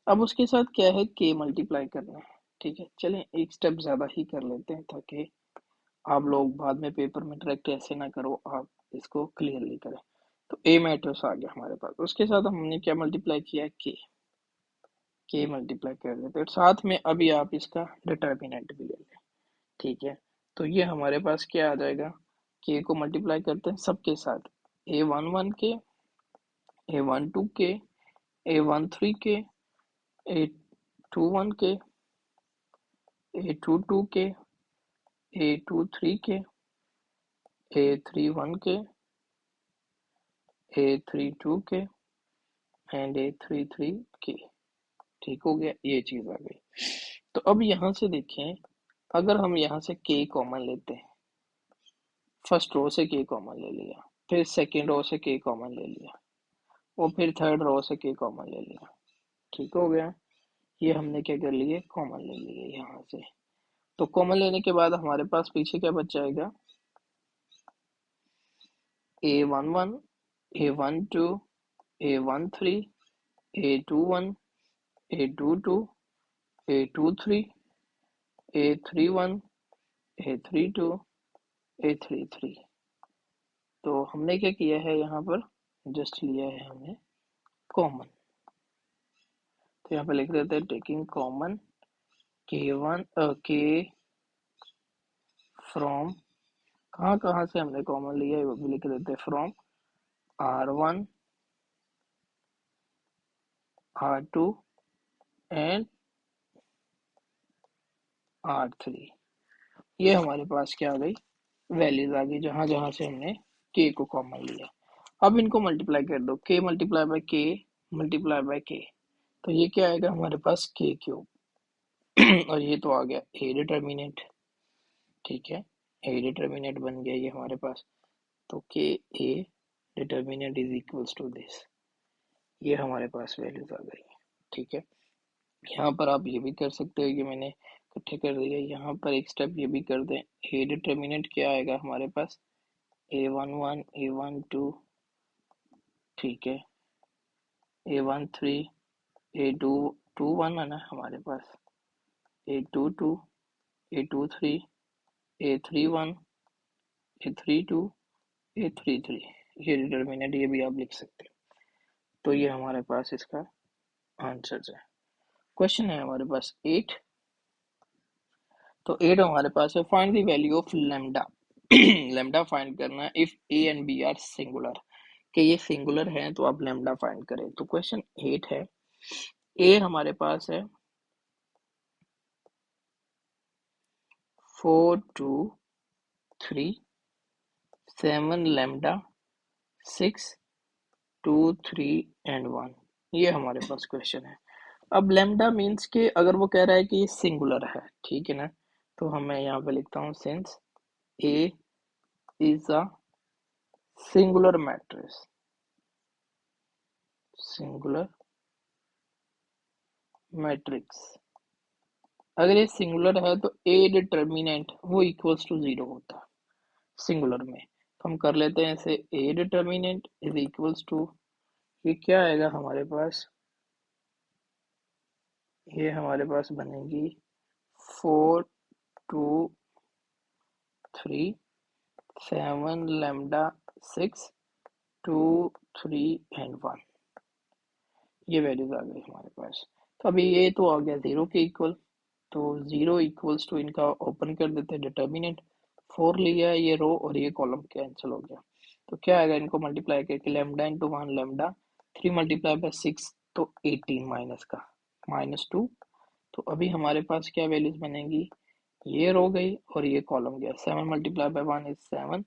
अब उसके साथ क्या है के मल्टीप्लाई करना है ठीक है चलें एक स्टेप ज़्यादा ही कर लेते हैं ताकि आप लोग बाद में पेपर में डायरेक्ट ऐसे ना करो आप इसको क्लियरली करें तो ए मैट्रिक्स आ गया हमारे पास उसके साथ हमने क्या मल्टीप्लाई किया है के मल्टीप्लाई कर देते हैं साथ में अभी आप इसका डिटर्मिनेंट भी ले लें ठीक है तो ये हमारे पास क्या आ जाएगा के को मल्टीप्लाई करते हैं सबके साथ A11 के A12 के A13 के A21 के A22 के A23 के A31 के A32 के एंड A33 के ठीक हो गया ये चीज आ गई तो अब यहाँ से देखें अगर हम यहाँ से के कॉमन लेते हैं फर्स्ट रो से के कॉमन ले लिया फिर सेकेंड रो से के कॉमन ले लिया और फिर थर्ड रो से के कॉमन ले लिया ठीक हो गया ये हमने क्या कर लिए कॉमन ले लिए यहाँ से तो कॉमन लेने के बाद हमारे पास पीछे क्या बच जाएगा A11 A12 A13 A21 A22 A23 A31 A32 A33 तो हमने क्या किया है यहाँ पर जस्ट लिया है हमने कॉमन तो यहाँ पे लिख देते हैं टेकिंग कॉमन K1 के फ्रॉम कहाँ से हमने कॉमन लिया है वो भी लिख देते हैं from R1 R2 and R3 ये हमारे पास क्या आ गई वैल्यूज आ गई जहां जहां से हमने के को कॉमन लिया अब इनको मल्टीप्लाई कर दो के मल्टीप्लाई बाय के मल्टीप्लाई बाय के तो ये क्या आएगा हमारे पास के क्यूब और ये तो आ गया ए डिटर्मिनेंट ठीक है ए डिटर्मिनेंट बन गया ये हमारे पास तो के A determinant is equals to this ये हमारे पास वैल्यूज आ गई ठीक है यहाँ पर आप ये भी कर सकते हो कि मैंने इकट्ठे कर दिया यहाँ पर एक स्टेप ये भी कर दें ए डिटर्मिनेंट क्या आएगा हमारे पास A11 A12 ठीक है A13 A21 है ना हमारे पास A22 A23 A31 A32 A33 ये डिटर्मिनेंट ये भी आप लिख सकते हो तो ये हमारे पास इसका आंसर है क्वेश्चन है हमारे पास 8 तो 8 हमारे पास है find the value of lambda lambda find करना है if A and B are singular कि ये सिंगुलर है तो आप लैम्डा फाइंड करें तो क्वेश्चन 8 है ए हमारे पास है 4 2 3 7 लैम्डा 6 2 3 एंड 1। ये हमारे पास क्वेश्चन है। अब लैम्डा मीन्स कि अगर वो कह रहा है कि ये सिंगुलर है, ठीक है ना, तो हमें यहाँ पे लिखता हूँ since A is a singular matrix, singular matrix. अगर ये सिंगुलर है तो ए डिटर्मिनेंट वो इक्वल्स टू 0 होता है सिंगुलर में। तो हम कर लेते हैं इसे A determinant is equals to, ये क्या आएगा हमारे पास, ये हमारे पास बनेगी 4 2 3 7 लैम्डा 6 2 3 एंड 1। ये वैल्यूज आ गई हमारे पास। तो अभी ये तो आ गया 0 के इक्वल, तो 0 इक्वल्स टू इनका ओपन कर देते हैं डिटर्मिनेंट। 4 लिया ये रो और ये कॉलम कैंसिल हो गया। तो क्या आएगा, इनको मल्टीप्लाई करके lambda into 1 lambda 3 multiply by 6 तो 18 माइनस का -2। तो अभी हमारे पास क्या वैल्यूज बनेगी, ये रो गई और ये कॉलम गया। 7 multiply by 1 is 7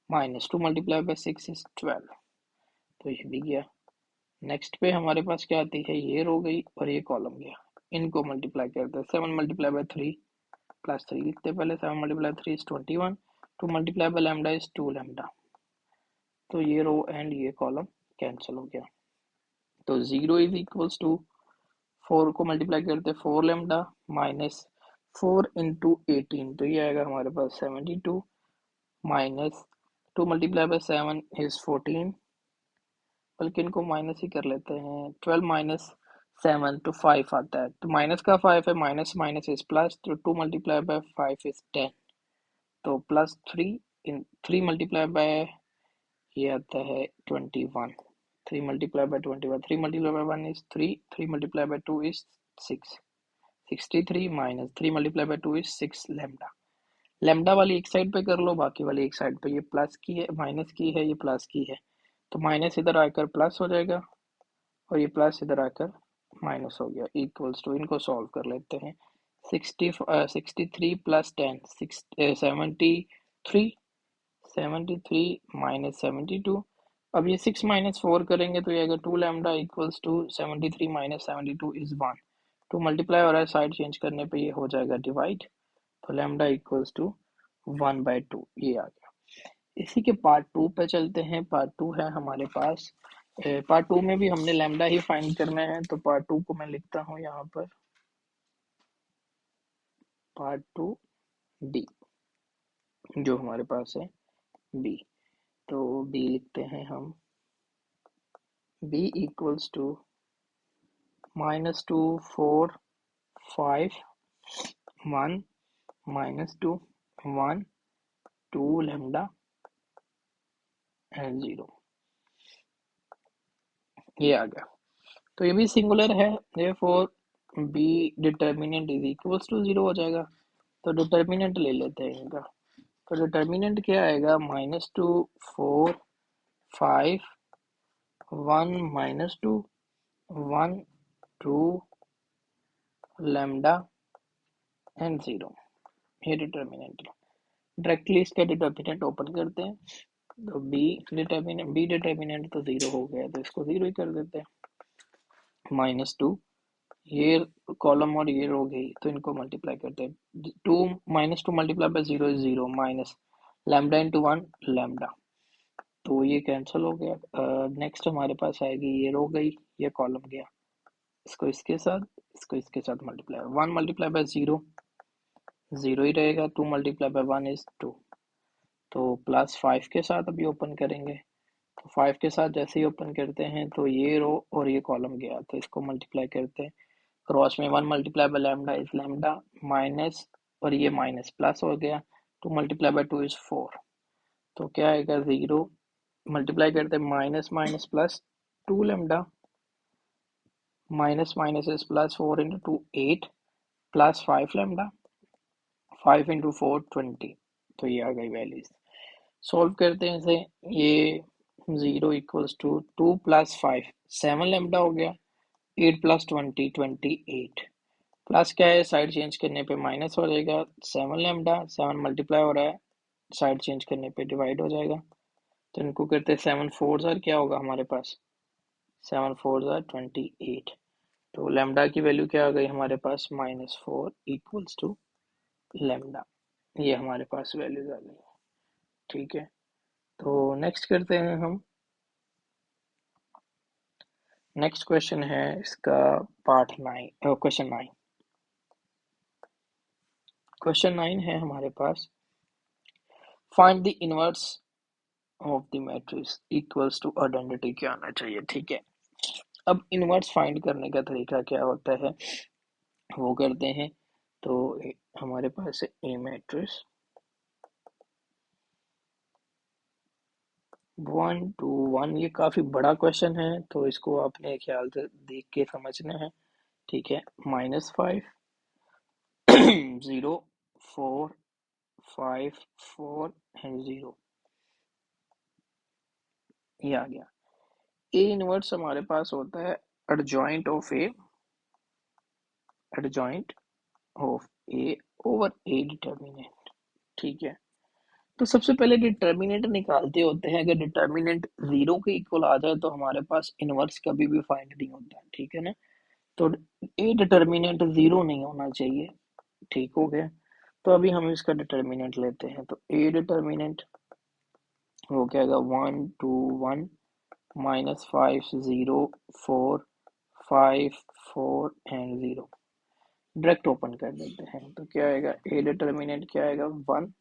-2 multiply by 6 is 12। तो ये भी गया। नेक्स्ट पे हमारे पास क्या आती है, ये रो गई और ये कॉलम गया। इनको मल्टीप्लाई करते हैं। 7 मल्टीप्लाई बाय 3 प्लस 3 लिखते हैं पहले। 7 multiply 3 is 21। 2 multiply by lambda is 2 lambda. तो ये रो एंड ये कॉलम कैंसिल हो गया। तो 0 इज इक्वल्स टू 4 को मल्टीप्लाई करते हैं 4 लैम्डा माइनस 4 इंटू 18, तो ये आएगा हमारे पास 72 माइनस 2 मल्टीप्लाई बाय 7 इज 14, बल्कि इनको माइनस ही कर लेते हैं। 12 माइनस 7 तो 5 आता है, तो माइनस का 5 है, माइनस माइनस इज प्लस, तो 2 मल्टीप्लाई बाय 5 इज 10, तो प्लस 3 इन 3 मल्टीप्लाई बाय ये आता है 21। 3 multiply bye 21, 3 multiply by 1 is 3, 3 multiply by 2 is 6, 63 minus 3 multiply by 2 is 6 lambda. Lambda वाली एक साइड पे कर लो, बाकी वाली एक साइड पे, ये प्लस की है माइनस की है, ये प्लस की है, तो माइनस इधर आकर प्लस हो जाएगा और ये प्लस इधर आकर माइनस हो गया। इक्वल्स टू, इनको सॉल्व कर लेते हैं। 63 प्लस 10 73, 73 माइनस 72। अब ये 6 माइनस 4 करेंगे तो ये आएगा 2 lambda equals to 73 minus 72 is 1। 2 multiply हो रहा है, साइड चेंज करने पे ये हो जाएगा डिवाइड, तो लैम्डा इक्वल्स टू 1/2, ये आ गया। इसी के पार्ट 2 पे चलते हैं। पार्ट 2 है हमारे पास। पार्ट 2 में भी हमने लैम्डा ही फाइंड करना है, तो पार्ट 2 को मैं लिखता हूँ यहाँ पर पार्ट 2 डी, जो हमारे पास है बी। तो बी लिखते हैं हम, B equals to -2 4 5 1 -2 1 2 lambda and 0, ये आ गया। तो ये भी सिंगुलर है, therefore B determinant is equals to 0 हो जाएगा। तो डिटर्मिनेंट ले लेते हैं इनका। तो डिटर्मिनेंट क्या आएगा, -2 4 5 1 -2 1 2 लैम्डा एंड 0, ये डिटर्मिनेंट है। डायरेक्टली इसका डिटर्मिनेंट ओपन करते हैं, तो बी डिटर्मिनेंट तो 0 हो गया, तो इसको 0 ही कर देते हैं। -2, ये कॉलम और ये रो गई, तो इनको मल्टीप्लाई करते हैं। 2 -2 multiply bye 0 is 0 minus lambda into 1 lambda, तो ये कैंसिल हो गया। नेक्स्ट हमारे पास आएगी, ये रो गई, ये कॉलम गया, इसको इसके साथ, इसको इसके साथ मल्टीप्लाई। 1 मल्टीप्लाई बाय 0 0 ही रहेगा। 2 मल्टीप्लाई बाय 1 इज 2, तो प्लस 5 के साथ अभी ओपन करेंगे, तो 5 के साथ जैसे ही ओपन करते हैं तो ये रो और ये कॉलम गया, तो इसको मल्टीप्लाई करते हैं। क्रॉस में 1 multiply by lambda is lambda minus, और ये माइनस प्लस हो गया। 2 मल्टीप्लाई बाय 2 इज 4, तो क्या आएगा 0 मल्टीप्लाई करते हैं, minus minus plus 2 lambda minus minus is plus 4 into 2 8 plus 5 lambda 5 into 4 20, तो ये आ गई वैल्यूज। सॉल्व करते हैं इसे। ये 0 इक्वल्स टू 2 प्लस 5 7 लैम्डा हो गया, 8 प्लस 20 28, प्लस क्या है, साइड चेंज करने पे माइनस हो जाएगा, 7 लैम्डा, 7 मल्टीप्लाई हो रहा है, साइड चेंज करने पे डिवाइड हो जाएगा। तो इनको करते हैं 7 फोर ज़ार, क्या होगा हमारे पास 7 फोर ज़ार 28। तो लैम्डा की वैल्यू क्या आ गई हमारे पास -4 इक्वल्स टू लैम्डा। ये हमारे पास वैल्यूज आ गई। ठीक है, तो नेक्स्ट करते हैं हम। नेक्स्ट क्वेश्चन है इसका पार्ट 9, क्वेश्चन 9। क्वेश्चन 9 है हमारे पास, find the inverse of the matrix equals to identity क्या आना चाहिए। ठीक है, अब इनवर्स फाइंड करने का तरीका क्या होता है वो करते हैं। तो हमारे पास है ए मैट्रिक्स 1 2 1। ये काफी बड़ा क्वेश्चन है, तो इसको आपने ख्याल से देख के समझना है। ठीक है, -5 0 4 5 4 एंड 0, ये आ गया। ए इनवर्स हमारे पास होता है adjoint of A over A determinant. ठीक है, तो सबसे पहले डिटर्मिनेंट निकालते होते हैं। अगर डिटर्मिनेंट 0 के इक्वल आ जाए तो हमारे पास इनवर्स कभी भी फाइंड नहीं होता। ठीक है ना, तो ए डिटर्मिनेंट 0 नहीं होना चाहिए। ठीक हो गया, तो अभी हम इसका डिटर्मिनेंट लेते हैं। तो ए डिटर्मिनेंट वो क्या आएगा 1 2 1 -5 0 4 5 4 एंड 0। डायरेक्ट ओपन कर देते हैं, तो क्या आएगा ए डिटर्मिनेंट क्या आएगा 1।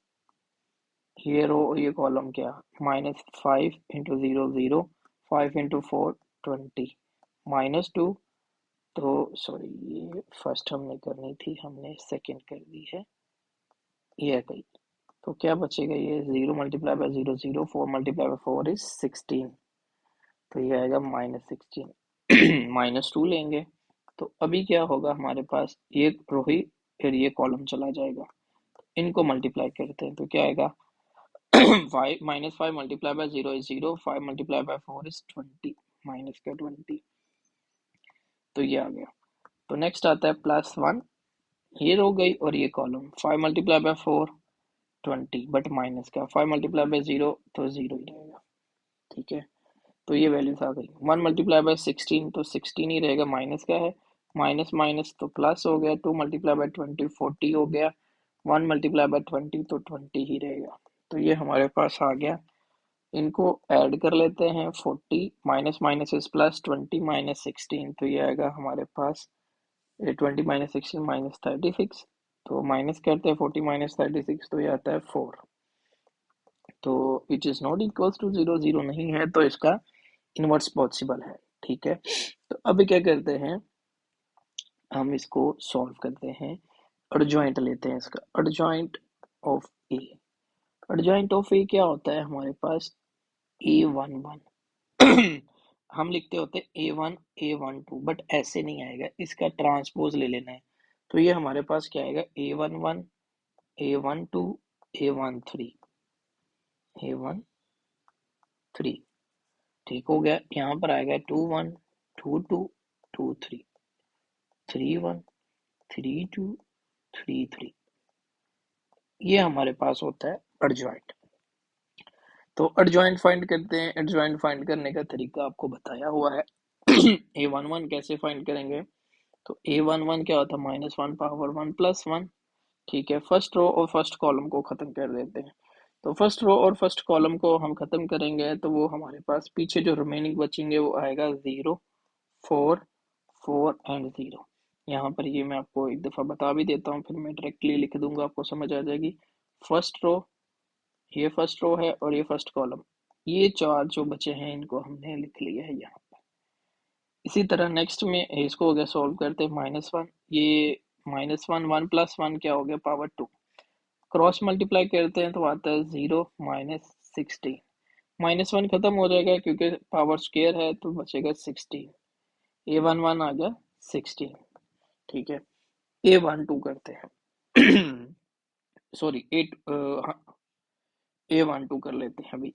ये रो ये कॉलम क्या -5 इंटू 0 0, 5 इंटू 4 20, -2। तो सॉरी, ये फर्स्ट हमने करनी थी, हमने सेकंड कर दी है, ये गई। तो क्या बचेगा, ये 0 multiply by 0 0, 4 multiply by 4 is 16। तो ये आएगा -16 -2 लेंगे। तो अभी क्या होगा हमारे पास, ये रो ही फिर ये कॉलम चला जाएगा, इनको मल्टीप्लाई करते हैं। तो क्या आएगा 5 -5 multiply bye 0 is 0, 5 multiply by 4 is 20, minus का 20। तो ये आ गया। तो नेक्स्ट आता है +1, ये रो गई और ये column 5 multiply by 4 20, but minus का 5 मल्टीप्लाई बाय 0 तो 0 ही रहेगा। ठीक है, तो ये वैल्यूज आ गई। 1 मल्टीप्लाई बाय 16 तो 16 ही रहेगा, माइनस का है, माइनस माइनस तो प्लस हो गया। 2 मल्टीप्लाई बाय 20 40 हो गया, 1 मल्टीप्लाई बाय 20 तो 20 ही रहेगा। तो ये हमारे पास आ गया। इनको ऐड कर लेते हैं, 40 माइनस माइनस इज प्लस, 20 -16, तो ये आएगा हमारे पास 20 -16 -36। तो माइनस करते हैं 40 -36, तो ये आता है 4। तो which is not equals to 0, 0 नहीं है, तो इसका इनवर्स पॉसिबल है। ठीक है, तो अभी क्या करते हैं, हम इसको सॉल्व करते हैं। एडजॉइंट लेते हैं इसका, adjoint of A. Adjoint of A क्या होता है हमारे पास, A11 हम लिखते होते A1 A12, बट ऐसे नहीं आएगा, इसका ट्रांसपोज ले लेना है। तो ये हमारे पास क्या आएगा A11 A12 A13 A13। ठीक हो गया, यहाँ पर आएगा 21 22 23 31 32 33। ये हमारे पास होता है एडजॉइंट। तो एडजॉइंट फाइंड करते हैं। एडजॉइंट फाइंड करने का तरीका आपको बताया हुआ है। A11 कैसे फाइंड करेंगे, तो A11 क्या होता है -1 पावर 1 प्लस 1। ठीक है, फर्स्ट रो और फर्स्ट कॉलम को खत्म कर देते हैं। तो फर्स्ट रो और फर्स्ट कॉलम को हम खत्म करेंगे, तो वो हमारे पास पीछे जो रिमेनिंग बचेंगे वो आएगा 0 4 4 एंड 0। यहाँ पर ये मैं आपको एक दफ़ा बता भी देता हूँ, फिर मैं डायरेक्टली लिख दूंगा, आपको समझ आ जाएगी। फर्स्ट रो, ये फर्स्ट रो है और ये फर्स्ट कॉलम, ये चार जो बचे हैं इनको हमने लिख लिया है यहाँ पर। इसी तरह नेक्स्ट में इसको हो गया, सॉल्व करते हैं -1, ये -1 1 प्लस 1 क्या हो गया पावर 2, क्रॉस मल्टीप्लाई करते हैं तो आता है 0 -16। -1 खत्म हो जाएगा क्योंकि पावर स्क्वायर है, तो बचेगा 16। A11 आ गया 16। ठीक है, A12 करते हैं सॉरी A12 कर लेते हैं अभी।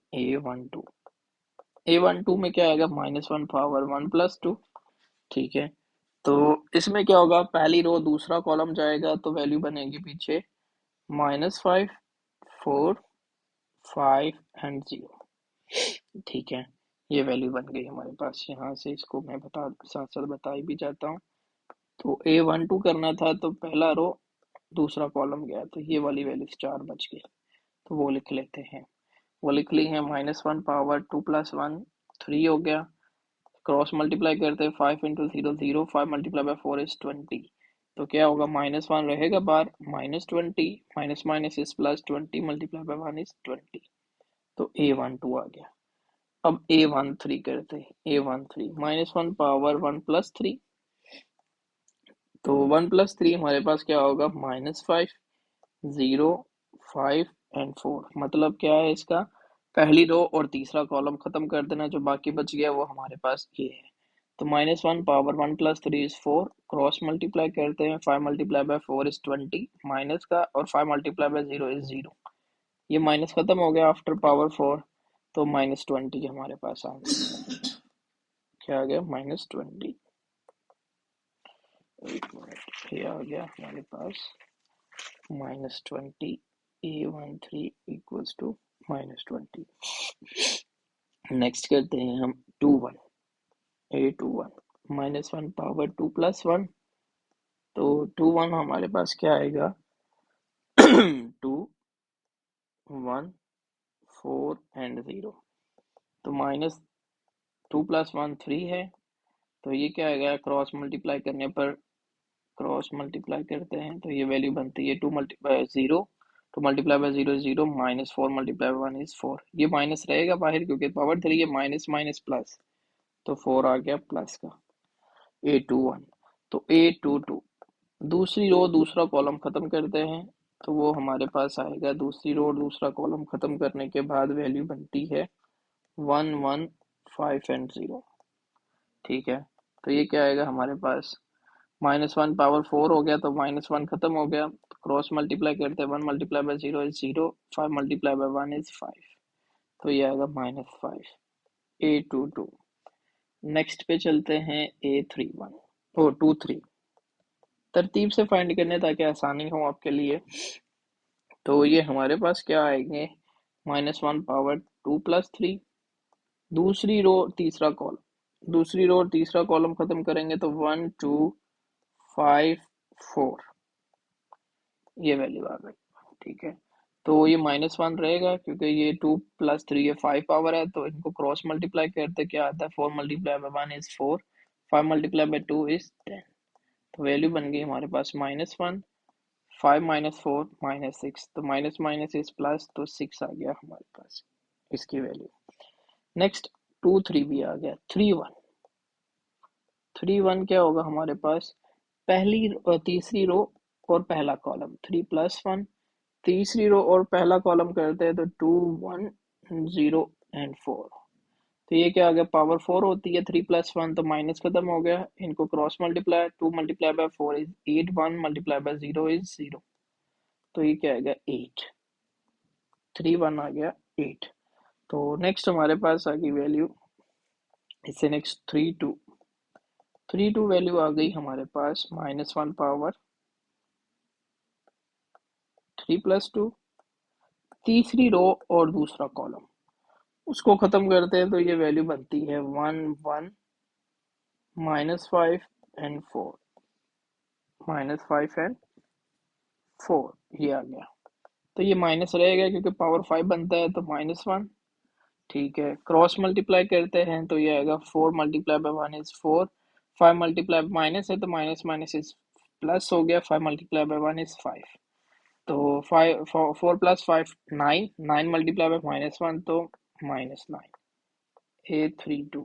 A12 में क्या आएगा -1 पावर 1 प्लस 2। ठीक है, तो इसमें क्या होगा, पहली रो दूसरा कॉलम जाएगा तो वैल्यू बनेगी पीछे -5, 4, 5 एंड 0। ठीक है, ये वैल्यू बन गई हमारे पास। यहाँ से इसको मैं साथ साथ बता ही भी जाता हूँ। तो A12 करना था तो पहला रो दूसरा कॉलम गया, तो ये वाली वैल्यू 4 बच गई, तो वो लिख लेते हैं। वो लिख ली है -1 पावर 2 + 1 3 हो गया। क्रॉस मल्टीप्लाई करते हैं 5 × 0 0, 5 × 4 इज 20। तो क्या होगा, -1 रहेगा बाहर, -20 माइनस माइनस इज +20 × 1 इज 20। तो A12 आ गया। अब A13 करते हैं। A13 -1 पावर 1 + 3, तो 1 + 3 हमारे पास क्या होगा, -5, 0, 5 एंड 4। मतलब क्या है इसका, पहली रो और तीसरा कॉलम खत्म कर देना, जो बाकी बच गया वो हमारे पास ये है। तो -1 पावर 1 + 3 इज 4, क्रॉस मल्टीप्लाई करते हैं 5 × 4 इज 20, माइनस का, और 5 × 0 इज 0। ये माइनस खत्म हो गया आफ्टर पावर 4, तो -20 हमारे पास आ गया। क्या आ गया, -20। एक मिनट, ये आ गया हमारे पास -20। A13 equals to -20। नेक्स्ट करते हैं हम 21। A21 -1 पावर 2 + 1, तो 21 हमारे पास क्या आएगा 2, 1, 4 एंड 0। तो -2 + 1 3 है, तो ये क्या आएगा, क्रॉस मल्टीप्लाई करने पर, क्रॉस मल्टीप्लाई करते हैं तो ये वैल्यू बनती है 2 × 0, 2 × 0 0, -4 × 1 इज 4। ये माइनस रहेगा बाहर क्योंकि पावर 3 है, माइनस माइनस प्लस, तो 4 आ गया प्लस का। A21, तो A22 दूसरी रो दूसरा कॉलम खत्म करते हैं, तो वो हमारे पास आएगा, दूसरी रो दूसरा कॉलम खत्म करने के बाद वैल्यू बनती है 1 1 5 एंड 0। ठीक है, तो ये क्या आएगा हमारे पास, -1 पावर 4 हो गया, तो -1 खत्म हो गया, तो क्रॉस मल्टीप्लाई करते हैं 1 × 0 इज 0, 5 × 1 इज 5, तो ये आएगा -5। A22। नेक्स्ट पे चलते हैं A31 ओ 23, तरतीब से फाइंड करने ताकि आसानी हो आपके लिए। तो ये हमारे पास क्या आएंगे, -1 पावर 2 + 3, दूसरी रो तीसरा कॉलम, दूसरी रो और तीसरा कॉलम खत्म करेंगे तो 1 2 5 4, ये वैल्यू आ गई। ठीक है, तो ये -1 रहेगा क्योंकि ये 2 + 3 ये 5 पावर है, तो इनको क्रॉस मल्टीप्लाई करते क्या आता है, 4 × 1 इज 4, 5 × 2 इज 10। तो वैल्यू बन गई हमारे पास -1, 5 - 4 -6, तो माइनस माइनस इज प्लस, तो 6 आ गया हमारे पास इसकी वैल्यू। नेक्स्ट 2 3 भी आ गया। 3 1 क्या होगा हमारे पास, पहली तीसरी रो और पहला कॉलम 3 + 1, तीसरी रो और पहला कॉलम करते हैं तो 2 1 0 एंड 4। तो ये क्या आ गया, पावर 4 होती है 3 + 1, तो माइनस खत्म हो गया, इनको क्रॉस मल्टीप्लाई, 2 × 4 इज 8, 1 × 0 इज 0, तो ये क्या आएगा 8। 3 1 आ गया 8। तो नेक्स्ट हमारे पास आ गई वैल्यू, इससे नेक्स्ट 3 2 वैल्यू आ गई हमारे पास -1 पावर 3 + 2, तीसरी रो और दूसरा कॉलम, उसको खत्म करते हैं तो ये वैल्यू बनती है 1 1 -5 एंड 4, -5 एंड 4, ये आ गया। तो ये माइनस रहेगा क्योंकि पावर 5 बनता है, तो -1। ठीक है, क्रॉस मल्टीप्लाई करते हैं तो ये आएगा 4 × 1 इज 4, 5 मल्टीप्लाई माइनस है तो माइनस माइनस इज प्लस हो गया, 5 × 1 इज 5, तो 5 4 + 5 9, 9 × -1 तो -9। A32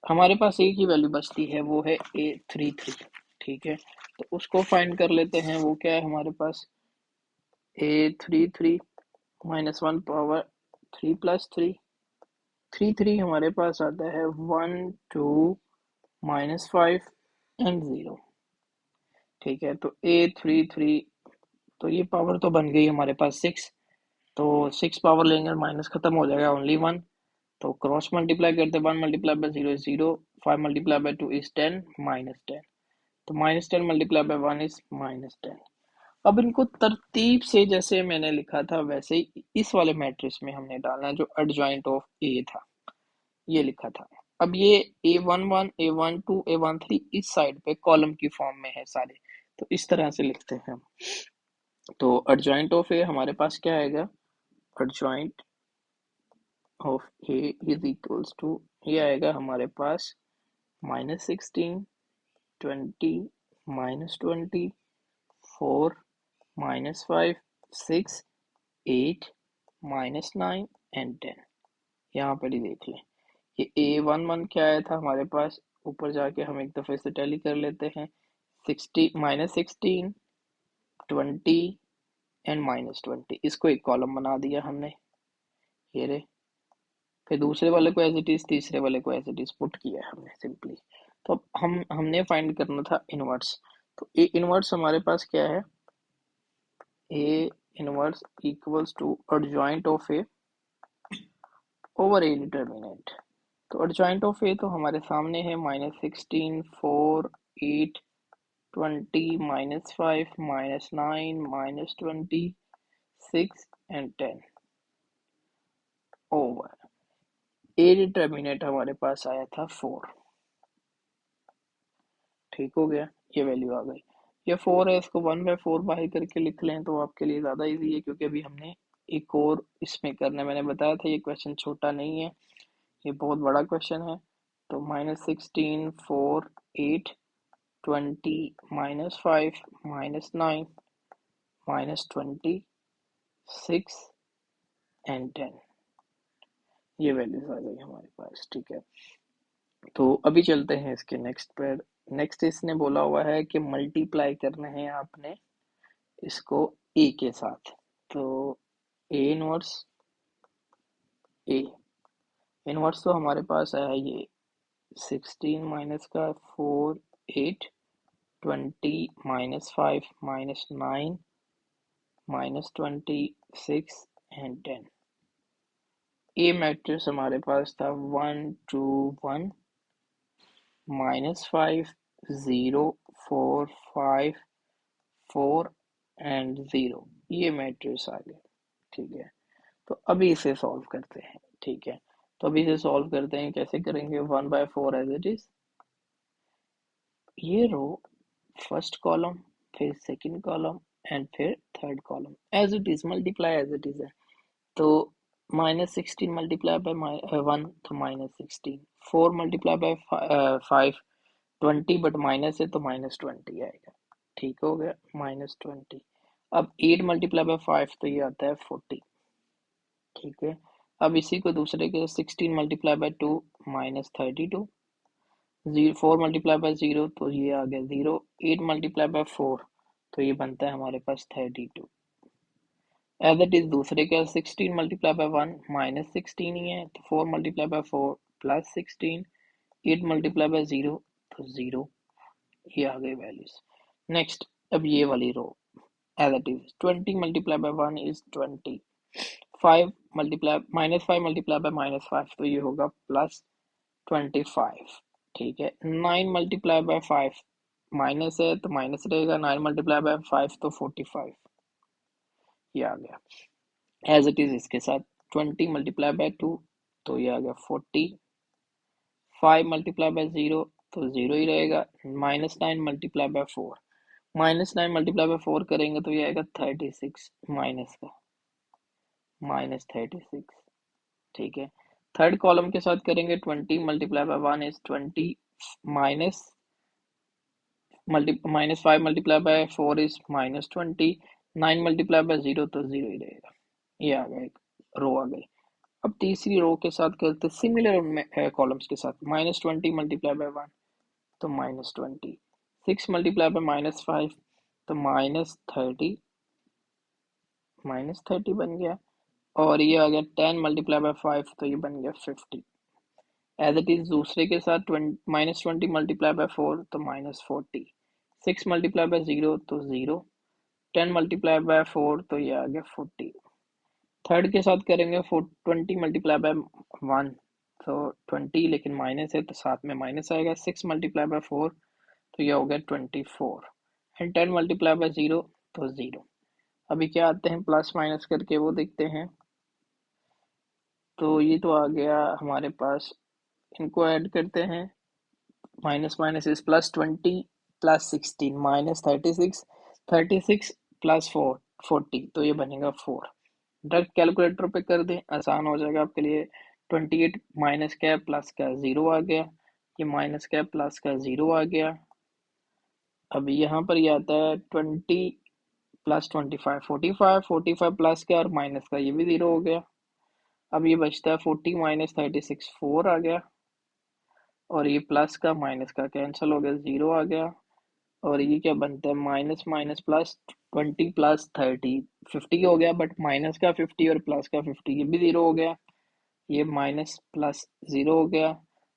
हमारे पास एक ही वैल्यू बचती है, वो है A33। ठीक है, तो उसको फाइंड कर लेते हैं। वो क्या है हमारे पास, A33 -1 पावर 3 + 3, 3 हमारे पास आता है 1 2 -5 एंड 0। ठीक है, तो A33, तो ये पावर तो बन गई हमारे पास 6, तो 6 पावर लेंगे माइनस खत्म हो जाएगा, ओनली 1, तो क्रॉस मल्टीप्लाई करते 1 × 0 इज 0, 5 × 2 इज 10, -10, तो -10 मल्टीप्लाई बाय 1 इज -10। अब इनको तरतीब से जैसे मैंने लिखा था वैसे ही इस वाले मैट्रिक्स में हमने डालना है जो एडजॉइंट ऑफ ए था, ये लिखा था। अब ये A11, A12, A13 इस साइड पे कॉलम की फॉर्म में है सारे, तो इस तरह से लिखते हैं हम। तो एडजॉइंट ऑफ ए हमारे पास क्या आएगा, adjoint of A is equals to, ये आएगा हमारे पास -16, 20, -20, 4, -5, 6, 8, -9 एंड 10। यहाँ पर ही देख लें, ये A11 क्या आया था हमारे पास, ऊपर जाके हम एक दफ़े से टैली कर लेते हैं, 60, -16, 20 एंड -20, इसको एक कॉलम बना दिया हमने, ये रे। फिर दूसरे वाले को एज इट इज, तीसरे वाले को एज इट इज पुट किया हमने सिंपली। तो अब हमने फाइंड करना था इनवर्स। तो ए इनवर्स हमारे पास क्या है, A inverse equals to adjoint of A over A determinant. तो एडजॉइंट ऑफ ए तो हमारे सामने है, -16, 4, 8, 20, -5, -9, -20, 6 एंड 10 ओवर ए डिटर्मिनेंट हमारे पास आया था 4। ठीक हो गया, ये वैल्यू आ गई। ये 4 है, इसको 1/4 बाहर करके लिख लें तो आपके लिए ज़्यादा इजी है, क्योंकि अभी हमने एक और इसमें करना है। मैंने बताया था ये क्वेश्चन छोटा नहीं है, ये बहुत बड़ा क्वेश्चन है। तो -16, 4, 8, 20, -5, -9, -20, 6 एंड 10, ये वैल्यूज आ गई हमारे पास। ठीक है, तो अभी चलते हैं इसके नेक्स्ट पर। नेक्स्ट इसने बोला हुआ है कि मल्टीप्लाई करना है आपने इसको ए के साथ। तो ए इनवर्स, ए इनवर्स तो हमारे पास आया ये 16 माइनस का 4, 8, 20, -5, -9, -20, 6 एंड 10। ए मैट्रिक्स हमारे पास था 1, 2, 1, -5, 0, 4, 5, 4 एंड 0, ये मैट्रिक्स आ गया। ठीक है, तो अभी इसे सॉल्व करते हैं। ठीक है, तो अभी इसे सॉल्व करते हैं, कैसे करेंगे, 1/4 एज इट इज, ये रो फर्स्ट कॉलम, फिर सेकंड कॉलम एंड फिर third column, as it is multiply as it is है। तो -16 मल्टीप्लाई बाय 1 तो -16, 4 मल्टीप्लाई बाय 5, 20 बट माइनस है तो -20 आएगा। ठीक हो गया, -20। अब 8 मल्टीप्लाई बाय 5 तो ये आता है 40। ठीक है, अब इसी को दूसरे के 16 मल्टीप्लाई बाय 2 -32, 4 मल्टीप्लाई बाय 0 तो ये आ गया 0, 8 मल्टीप्लाई बाय 4 तो ये बनता है हमारे पास 32। एज इट इज दूसरे के 16 मल्टीप्लाई बाय 1 -16 ही है, तो 4 मल्टीप्लाई बाय 4 +16, 8 मल्टीप्लाई बाय 0 तो 0, ये आ गई वैल्यूज। नेक्स्ट, अब ये वाली row as it is 20 multiply by 1 is 20, 5 multiply -5 multiply by -5 तो ये होगा +25। ठीक है, 9 मल्टीप्लाई बाय 5 माइनस है तो माइनस रहेगा, 9 मल्टीप्लाई बाय 5 तो 45, ये आ गया। एज इट इज इसके साथ 20 मल्टीप्लाई बाय 2 तो ये आ गया 40, 5 मल्टीप्लाई बाय 0 तो 0 ही रहेगा, -9 मल्टीप्लाई बाय 4, -9 मल्टीप्लाई बाय 4 करेंगे तो ये आएगा 36 माइनस का -36। ठीक है, थर्ड कॉलम के साथ करेंगे 20 multiply by 1 is 20, minus -5 multiply by 4 is -20, 9 multiply by 0 तो 0 ही रहेगा, ये आ गया, एक रो आ गई। अब तीसरी रो के साथ करते सिमिलर उनमें कॉलम्स के साथ, -20 मल्टीप्लाई बाय 1 तो -20, 6 मल्टीप्लाई बाय -5 तो -30, -30 बन गया, और ये आ गया 10 मल्टीप्लाई बाय 5 तो ये बन गया 50। एज इट इज दूसरे के साथ -20 मल्टीप्लाई बाय 4 तो -40, 6 मल्टीप्लाई बाय 0 तो 0, 10 मल्टीप्लाई बाय 4 तो ये आ गया 40। थर्ड के साथ करेंगे 20 मल्टीप्लाई बाय 1 तो 20, लेकिन माइनस है तो साथ में माइनस आएगा, 6 मल्टीप्लाई बाय 4 तो ये हो गया 24 एंड 10 मल्टीप्लाई बाय 0 तो 0। अभी क्या आते हैं प्लस माइनस करके वो देखते हैं। तो ये तो आ गया हमारे पास, इनको ऐड करते हैं। Minus minus is plus 20 plus 16 minus 36, 36 plus 40 तो ये बनेगा 4। डायरेक्ट कैलकुलेटर पे कर दें, आसान हो जाएगा आपके लिए। 28 माइनस का प्लस का 0 आ गया, ये माइनस का प्लस का 0 आ गया। अब यहाँ पर ये आता है 20 प्लस 25 45, 45 प्लस का और माइनस का ये भी 0 हो गया। अब ये बचता है 40 माइनस 36 4 आ गया, और ये प्लस का माइनस का कैंसिल हो गया 0 आ गया। और ये क्या बनता है माइनस माइनस प्लस 20 प्लस 30 50 हो गया, बट माइनस का 50 और प्लस का 50 ये भी 0 हो गया, ये माइनस प्लस 0 हो गया।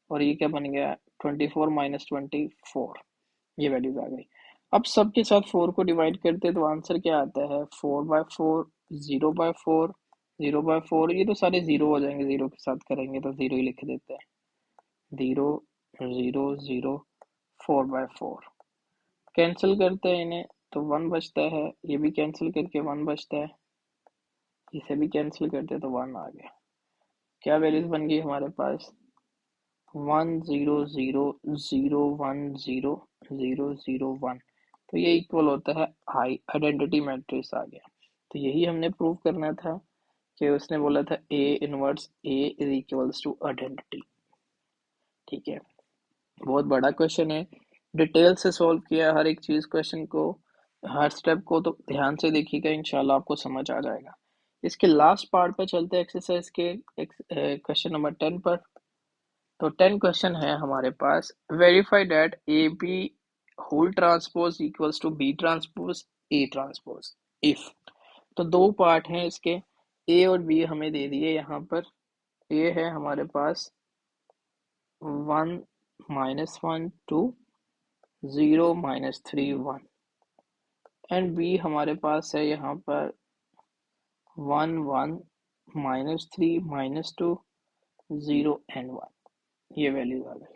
और ये क्या बन गया 24 माइनस 24, ये वैल्यूज आ गई। अब सबके साथ 4 को डिवाइड करते हैं तो आंसर क्या आता है 4/4, 0/4, 0/4। ये तो सारे 0 हो जाएंगे, 0 के साथ करेंगे तो 0 ही लिख देते हैं। 0 0 0 4/4 कैंसिल करते हैं इन्हें तो 1 बचता है, ये भी कैंसिल करके 1 बचता है, इसे भी कैंसिल करते तो 1 आ गया। क्या वैल्यूज बन गई हमारे पास 1 0 0 0 1 0 0 0 1। तो ये इक्वल होता है आइडेंटिटी मैट्रिक्स आ गया। तो यही हमने प्रूव करना था कि उसने बोला था A inverse A is equals to identity. ठीक है, बहुत बड़ा क्वेश्चन है, डिटेल से सॉल्व किया हर एक चीज क्वेश्चन को, हर स्टेप को, तो ध्यान से देखिएगा, इंशाल्लाह आपको समझ आ जाएगा। इसके लास्ट पार्ट पे चलते हैं एक्सरसाइज के क्वेश्चन नंबर 10 पर। तो 10 क्वेश्चन है हमारे पास, verify that A B whole transpose equals to B transpose A transpose if. तो दो पार्ट हैं इसके, ए और बी हमें दे दिए यहाँ पर। ए है हमारे पास 1 -1 2 0 -3 1, एंड बी हमारे पास है यहाँ पर 1 1 -3 -2 0 एंड 1। ये वैल्यू आ गई।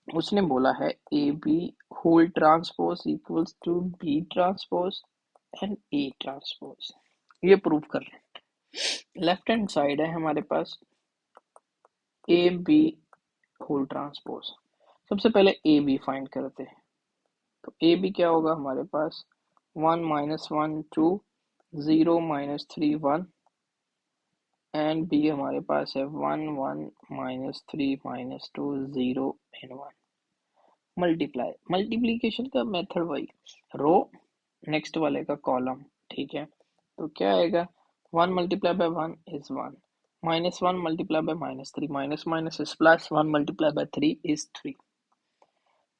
उसने बोला है A B whole transpose equals to B transpose and A transpose. ये प्रूव कर रहे हैं। लेफ्ट हैंड साइड है हमारे पास ए बी होल ट्रांसपोज। सबसे पहले ए बी फाइंड करते हैं। तो ए बी क्या होगा हमारे पास 1 -1 2 0 -3 1, एंड बी हमारे पास है 1 1 -3 -2 0 एंड 1। मल्टीप्लाई, मल्टीप्लीकेशन का मेथड वही, रो नेक्स्ट वाले का कॉलम। ठीक है, तो क्या आएगा 1 multiply by 1 is 1, -1 multiply by -3 minus minus is plus, 1 multiply by 3 is 3,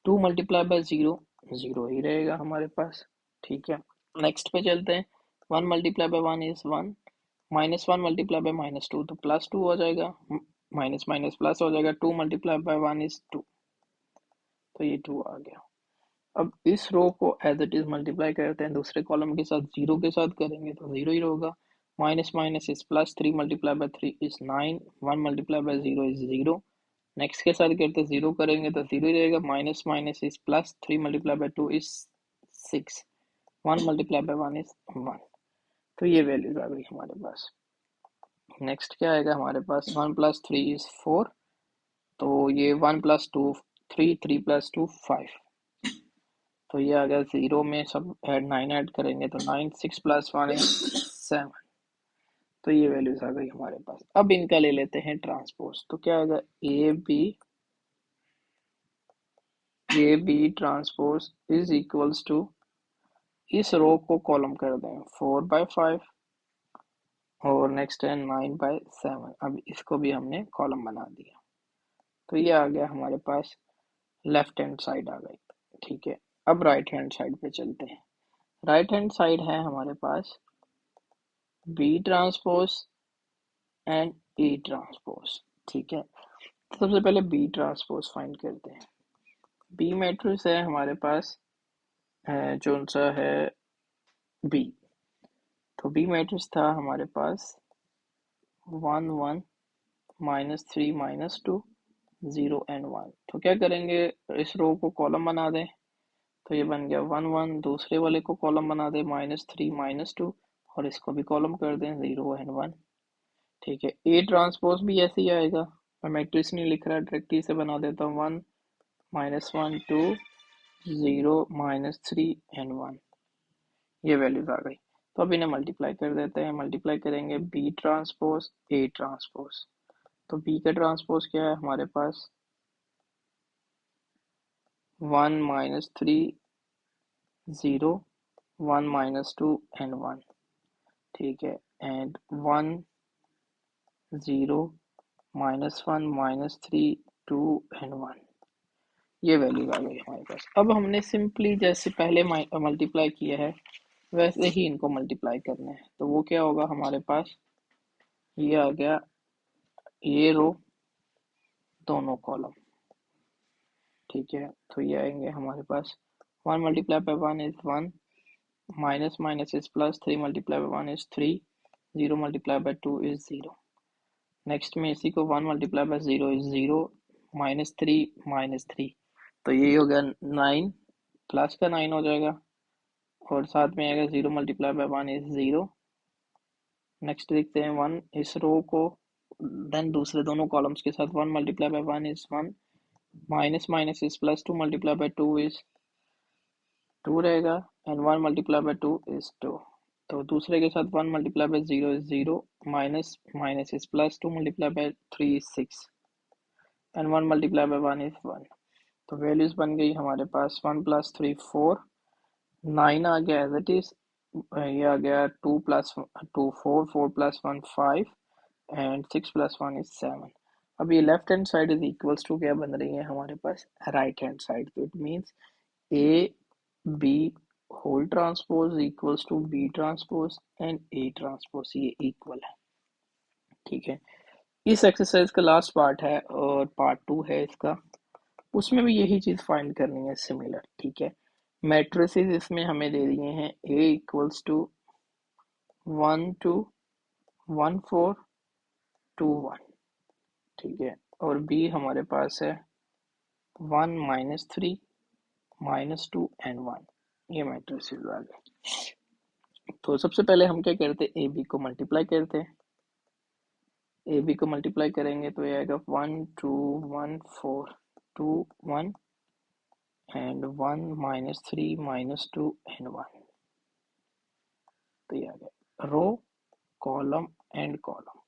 2 multiply bye 0 0 ही रहेगा हमारे पास। ठीक है, नेक्स्ट पे चलते हैं। 1 multiply by 1 is 1, -1 multiply by -2 तो +2 हो जाएगा, माइनस माइनस प्लस हो जाएगा, 2 मल्टीप्लाई बाय 1 इज 2, तो ये 2 आ गया। अब इस रो को एज इट इज मल्टीप्लाई करते हैं, दूसरे कॉलम के साथ 0 के साथ करेंगे तो 0 ही होगा। Minus minus is plus, 3 multiply by 3 is 9, 1 multiply bye 0 is 0। Next के साथ करते 0 करेंगे तो 0 ही रहेगा। Minus minus is plus, 3 multiply by 2 is 6, 1 multiply by 1 is 1। तो ये वैल्यूज आ गई हमारे पास। नेक्स्ट क्या आएगा हमारे पास 1 + 3 इज 4, तो ये 1 + 2 3, 3 + 2 5, तो ये आ गया 0 में सब 9 ऐड करेंगे तो 9, 6 + 1 इज 7। तो ये वैल्यूज आ गई हमारे पास। अब इनका ले लेते हैं ट्रांसपोज। तो क्या आएगा A B transpose is equals to, इस रो को कॉलम कर दें 4/5 और नेक्स्ट है 9/7। अब इसको भी हमने कॉलम बना दिया, तो ये आ गया हमारे पास, लेफ्ट हैंड साइड आ गई। ठीक है, अब राइट हैंड साइड पे चलते हैं। राइट हैंड साइड है हमारे पास B transpose and A transpose. ठीक है, तो सबसे पहले बी ट्रांसपोज फाइंड करते हैं। बी मैट्रिक्स है हमारे पास जो सा है बी, तो बी मैट्रिक्स था हमारे पास 1 1 -3 -2 0 एंड 1। तो क्या करेंगे, इस रो को कॉलम बना दें, तो ये बन गया 1 1। दूसरे वाले को कॉलम बना दें -3 -2, और इसको भी कॉलम कर दें 0 एंड 1। ठीक है, ए ट्रांसपोज भी ऐसे ही आएगा। मैं मैट्रिक्स नहीं लिख रहा, डायरेक्टली से बना देता हूँ, 1 -1 2 0 -3 एंड 1। ये वैल्यूज आ गई। तो अब इन्हें मल्टीप्लाई कर देते हैं। मल्टीप्लाई करेंगे बी ट्रांसपोज ए ट्रांसपोज। तो बी का ट्रांसपोज क्या है हमारे पास, 1 -3 0 1 -2 एंड 1। ठीक है, एंड 1 0 -1 -3 2 एंड 1। ये वैल्यूज आ गई हमारे पास। अब हमने सिंपली जैसे पहले मल्टीप्लाई किया है वैसे ही इनको मल्टीप्लाई करना है। तो वो क्या होगा हमारे पास, ये आ गया ये रो दोनों कॉलम। ठीक है, तो ये आएंगे हमारे पास 1 multiply by 1 is 1, minus minus is plus, 3 multiply by 1 is 3, 0 multiply by 2 is 0। Next में इसी को 1 मल्टीप्लाई बाय 0 इज 0, -3 तो ये हो गया 9, प्लस का 9 हो जाएगा, और साथ में आएगा 0 मल्टीप्लाई बाय 1 इज 0। नेक्स्ट देखते हैं 1 इस रो को, देन दूसरे दोनों कॉलम्स के साथ 1 multiply by 1 is 1, minus minus is plus, 2 multiply by 2 is 2 रहेगा, एंड 1 मल्टीप्लाई बाय 2 इज 2। तो दूसरे के साथ 1 multiply bye 0 is 0, minus minus is plus, 2 multiply by 3 is 6, and 1 multiply by 1 is 1। तो वैल्यूज बन गई हमारे पास 1 + 3 4, 9 आ गया एज इट इज, ये आ गया 2 + 2 4, 4 + 1 5, एंड 6 + 1 इज 7। अब ये left hand side is equals to क्या बन रही है हमारे पास, राइट हैंड साइड। तो it means A B whole transpose equals to B transpose and A transpose, ये इक्वल है। ठीक है, इस एक्सरसाइज का लास्ट पार्ट है और पार्ट 2 है इसका, उसमें भी यही चीज फाइंड करनी है सिमिलर। ठीक है, मैट्रिसेस इसमें हमें दे दिए हैं ए इक्वल्स टू 1 2 1 4 2 1। ठीक है, और बी हमारे पास है 1 -3 -2 एंड 1। ये मैट्रिसेस आ गए। तो सबसे पहले हम क्या करते हैं, ए बी को मल्टीप्लाई करते हैं। ए बी को मल्टीप्लाई करेंगे तो ये आएगा 1 2 1 4 2 1 एंड 1 -3 -2 एंड 1। तो ये आ गया रो कॉलम एंड कॉलम,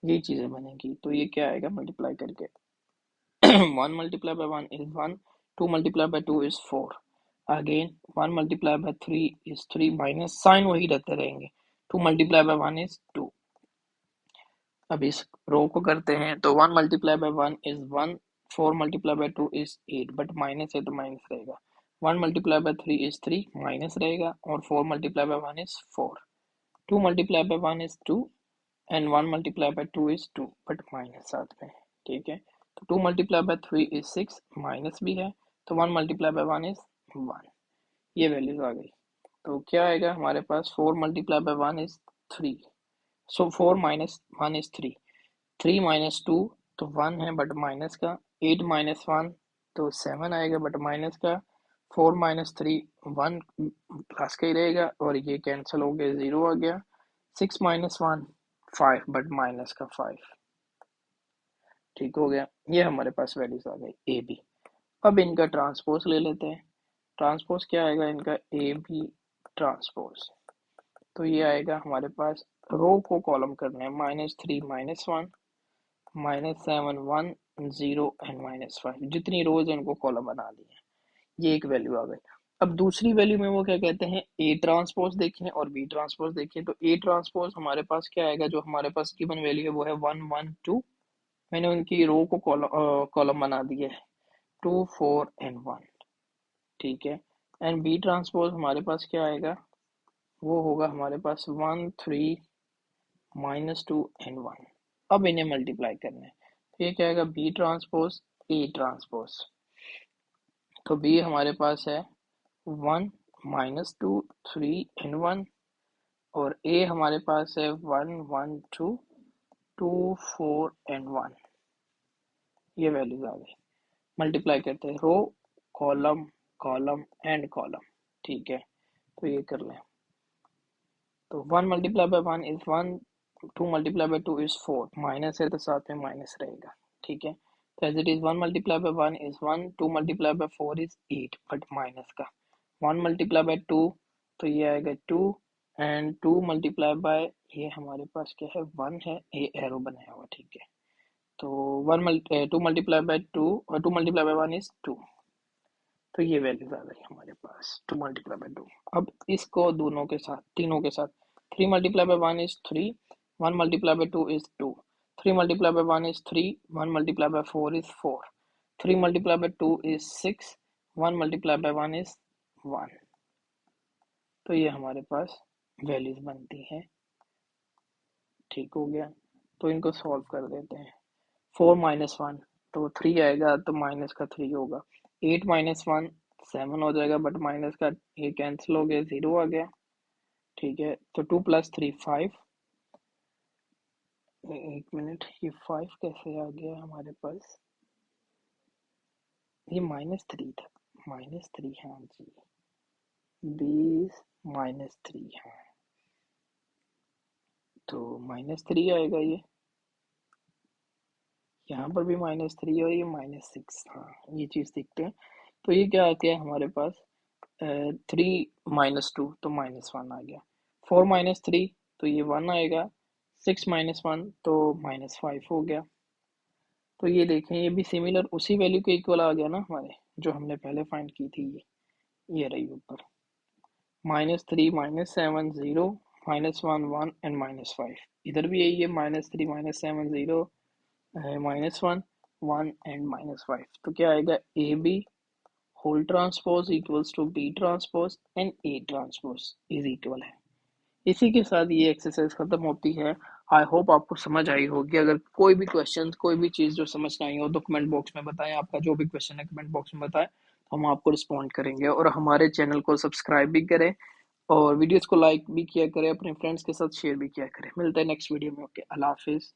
ये चीजें बनेगी। तो ये क्या आएगा मल्टीप्लाई करके 1 multiply by 1 is 1, 2 multiply by 2 is 4, again 1 multiply by 3 is 3, minus sign वही रहते रहेंगे, 2 मल्टीप्लाई बाय 1 इज 2। अब इस रो को करते हैं तो 1 multiply by 1 is 1, 4 multiply by 2 is 8, but minus है तो माइनस रहेगा, 1 मल्टीप्लाई बाय 3 इज 3, माइनस रहेगा, और 4 multiply by 1 is 4, 2 multiply by 1 is 2, and 1 multiply by 2 is 2, but minus साथ में। ठीक है, तो 2 मल्टीप्लाई बाय 3 इज 6, माइनस भी है, तो 1 मल्टीप्लाई बाय 1 इज 1। ये वैल्यूज आ गई। तो क्या आएगा हमारे पास, 4 multiply by 1 is 3, so 4 minus 1 is 3, 3 -2 तो 1 है बट माइनस का, 8 -1 तो 7 आएगा बट माइनस का, 4 -3 1 प्लस का ही रहेगा, और ये कैंसिल हो गया 0 आ गया, 6 -1 5 बट माइनस का 5। ठीक हो गया, ये हमारे पास वैल्यूज आ गई ए बी। अब इनका ट्रांसपोज ले लेते हैं। ट्रांसपोज क्या आएगा इनका, ए बी ट्रांसपोज। तो ये आएगा हमारे पास, रो को कॉलम करना है, -3 -1 -7 1 0 एंड -5, जितनी रोज है उनको कॉलम बना दिए। ये एक वैल्यू आ गई। अब दूसरी वैल्यू में वो क्या कहते हैं, ए ट्रांसपोज देखें और बी ट्रांसपोज देखें। तो ए ट्रांसपोज हमारे पास क्या आएगा, जो हमारे पास गिवन वैल्यू है वो है 1 1 2, मैंने उनकी रो को कॉलम बना दिया है 2 4 एंड 1। ठीक है, एंड बी ट्रांसपोज हमारे पास क्या आएगा, वो होगा हमारे पास 1 3 -2 एंड 1। अब इन्हें मल्टीप्लाई करना है, तो ये क्या आएगा, बी ट्रांसपोज ए ट्रांसपोज। तो बी हमारे पास है 1 -2 3 एंड 1, और ए हमारे पास है 1 1 2 2 4 एंड 1। ये वैल्यूज आ गई। मल्टीप्लाई करते हैं row column column and column, ठीक है। तो ये कर लें, तो 1 multiply by 1 is 1, 2 multiply by 2 is 4, minus है तो साथ में माइनस रहेगा, ठीक है। तो as it is 1 multiply by 1 is 1, 2 multiply by 4 is 8, but minus का 1 मल्टीप्लाई बाय 2, तो ये आएगा 2, एंड 2 मल्टीप्लाई बाय, ये हमारे पास क्या है 1 है, ये एरो बनाया हुआ, ठीक है। तो 2 मल्टीप्लाई बाय 2 और 2 मल्टीप्लाई बाय 1 इज 2, तो ये वैल्यूज आ गई हमारे पास 2 मल्टीप्लाई बाय 2। अब इसको दोनों के साथ, तीनों के साथ, 3 multiply by 1 is 3, 1 multiply by 2 is 2, 3 multiply by 1 is 3, 1 multiply by 4 is 4, 3 multiply by 2 is 6, 1 multiply by 1 is 1। तो ये हमारे पास वैल्यूज बनती हैं, ठीक हो गया। तो इनको सॉल्व कर देते हैं। 4 माइनस 1, तो 3 आएगा, तो माइनस का 3 होगा। 8 माइनस 1 7 हो जाएगा, बट माइनस का ये कैंसिल हो गया, 0 आ गया, ठीक है। तो 2 प्लस 3 5, एक मिनट, ये 5 कैसे आ गया हमारे पास, ये -3 था, -3, हाँ जी, 20 -3, हाँ, तो -3 आएगा ये, यहाँ पर भी -3 और ये -6, हाँ ये चीज़ देखते हैं। तो ये क्या आती है हमारे पास, 3 -2, तो -1 आ गया। 4 -3, तो ये 1 आएगा। 6 -1, तो -5 हो गया। तो ये देखें, ये भी सिमिलर उसी वैल्यू के इक्वल आ गया ना हमारे, जो हमने पहले फाइंड की थी। ये रही ऊपर, -3 -7 0, -1 1 एंड -5। इधर भी यही है, -3 -7 0, -1 1 एंड -5। तो क्या आएगा, A B whole transpose equals to B transpose and A transpose is equal है। इसी के साथ ये एक्सरसाइज खत्म होती है। आई होप आपको समझ आई होगी। अगर कोई भी क्वेश्चन, कोई भी चीज़ जो समझ ना आई हो तो कमेंट बॉक्स में बताएं। आपका जो भी क्वेश्चन है कमेंट बॉक्स में बताएं, तो हम आपको रिस्पॉन्ड करेंगे। और हमारे चैनल को सब्सक्राइब भी करें और वीडियोस को लाइक भी किया करें, अपने फ्रेंड्स के साथ शेयर भी किया करें। मिलते हैं नेक्स्ट वीडियो में। ओके, अल्लाह हाफिज़।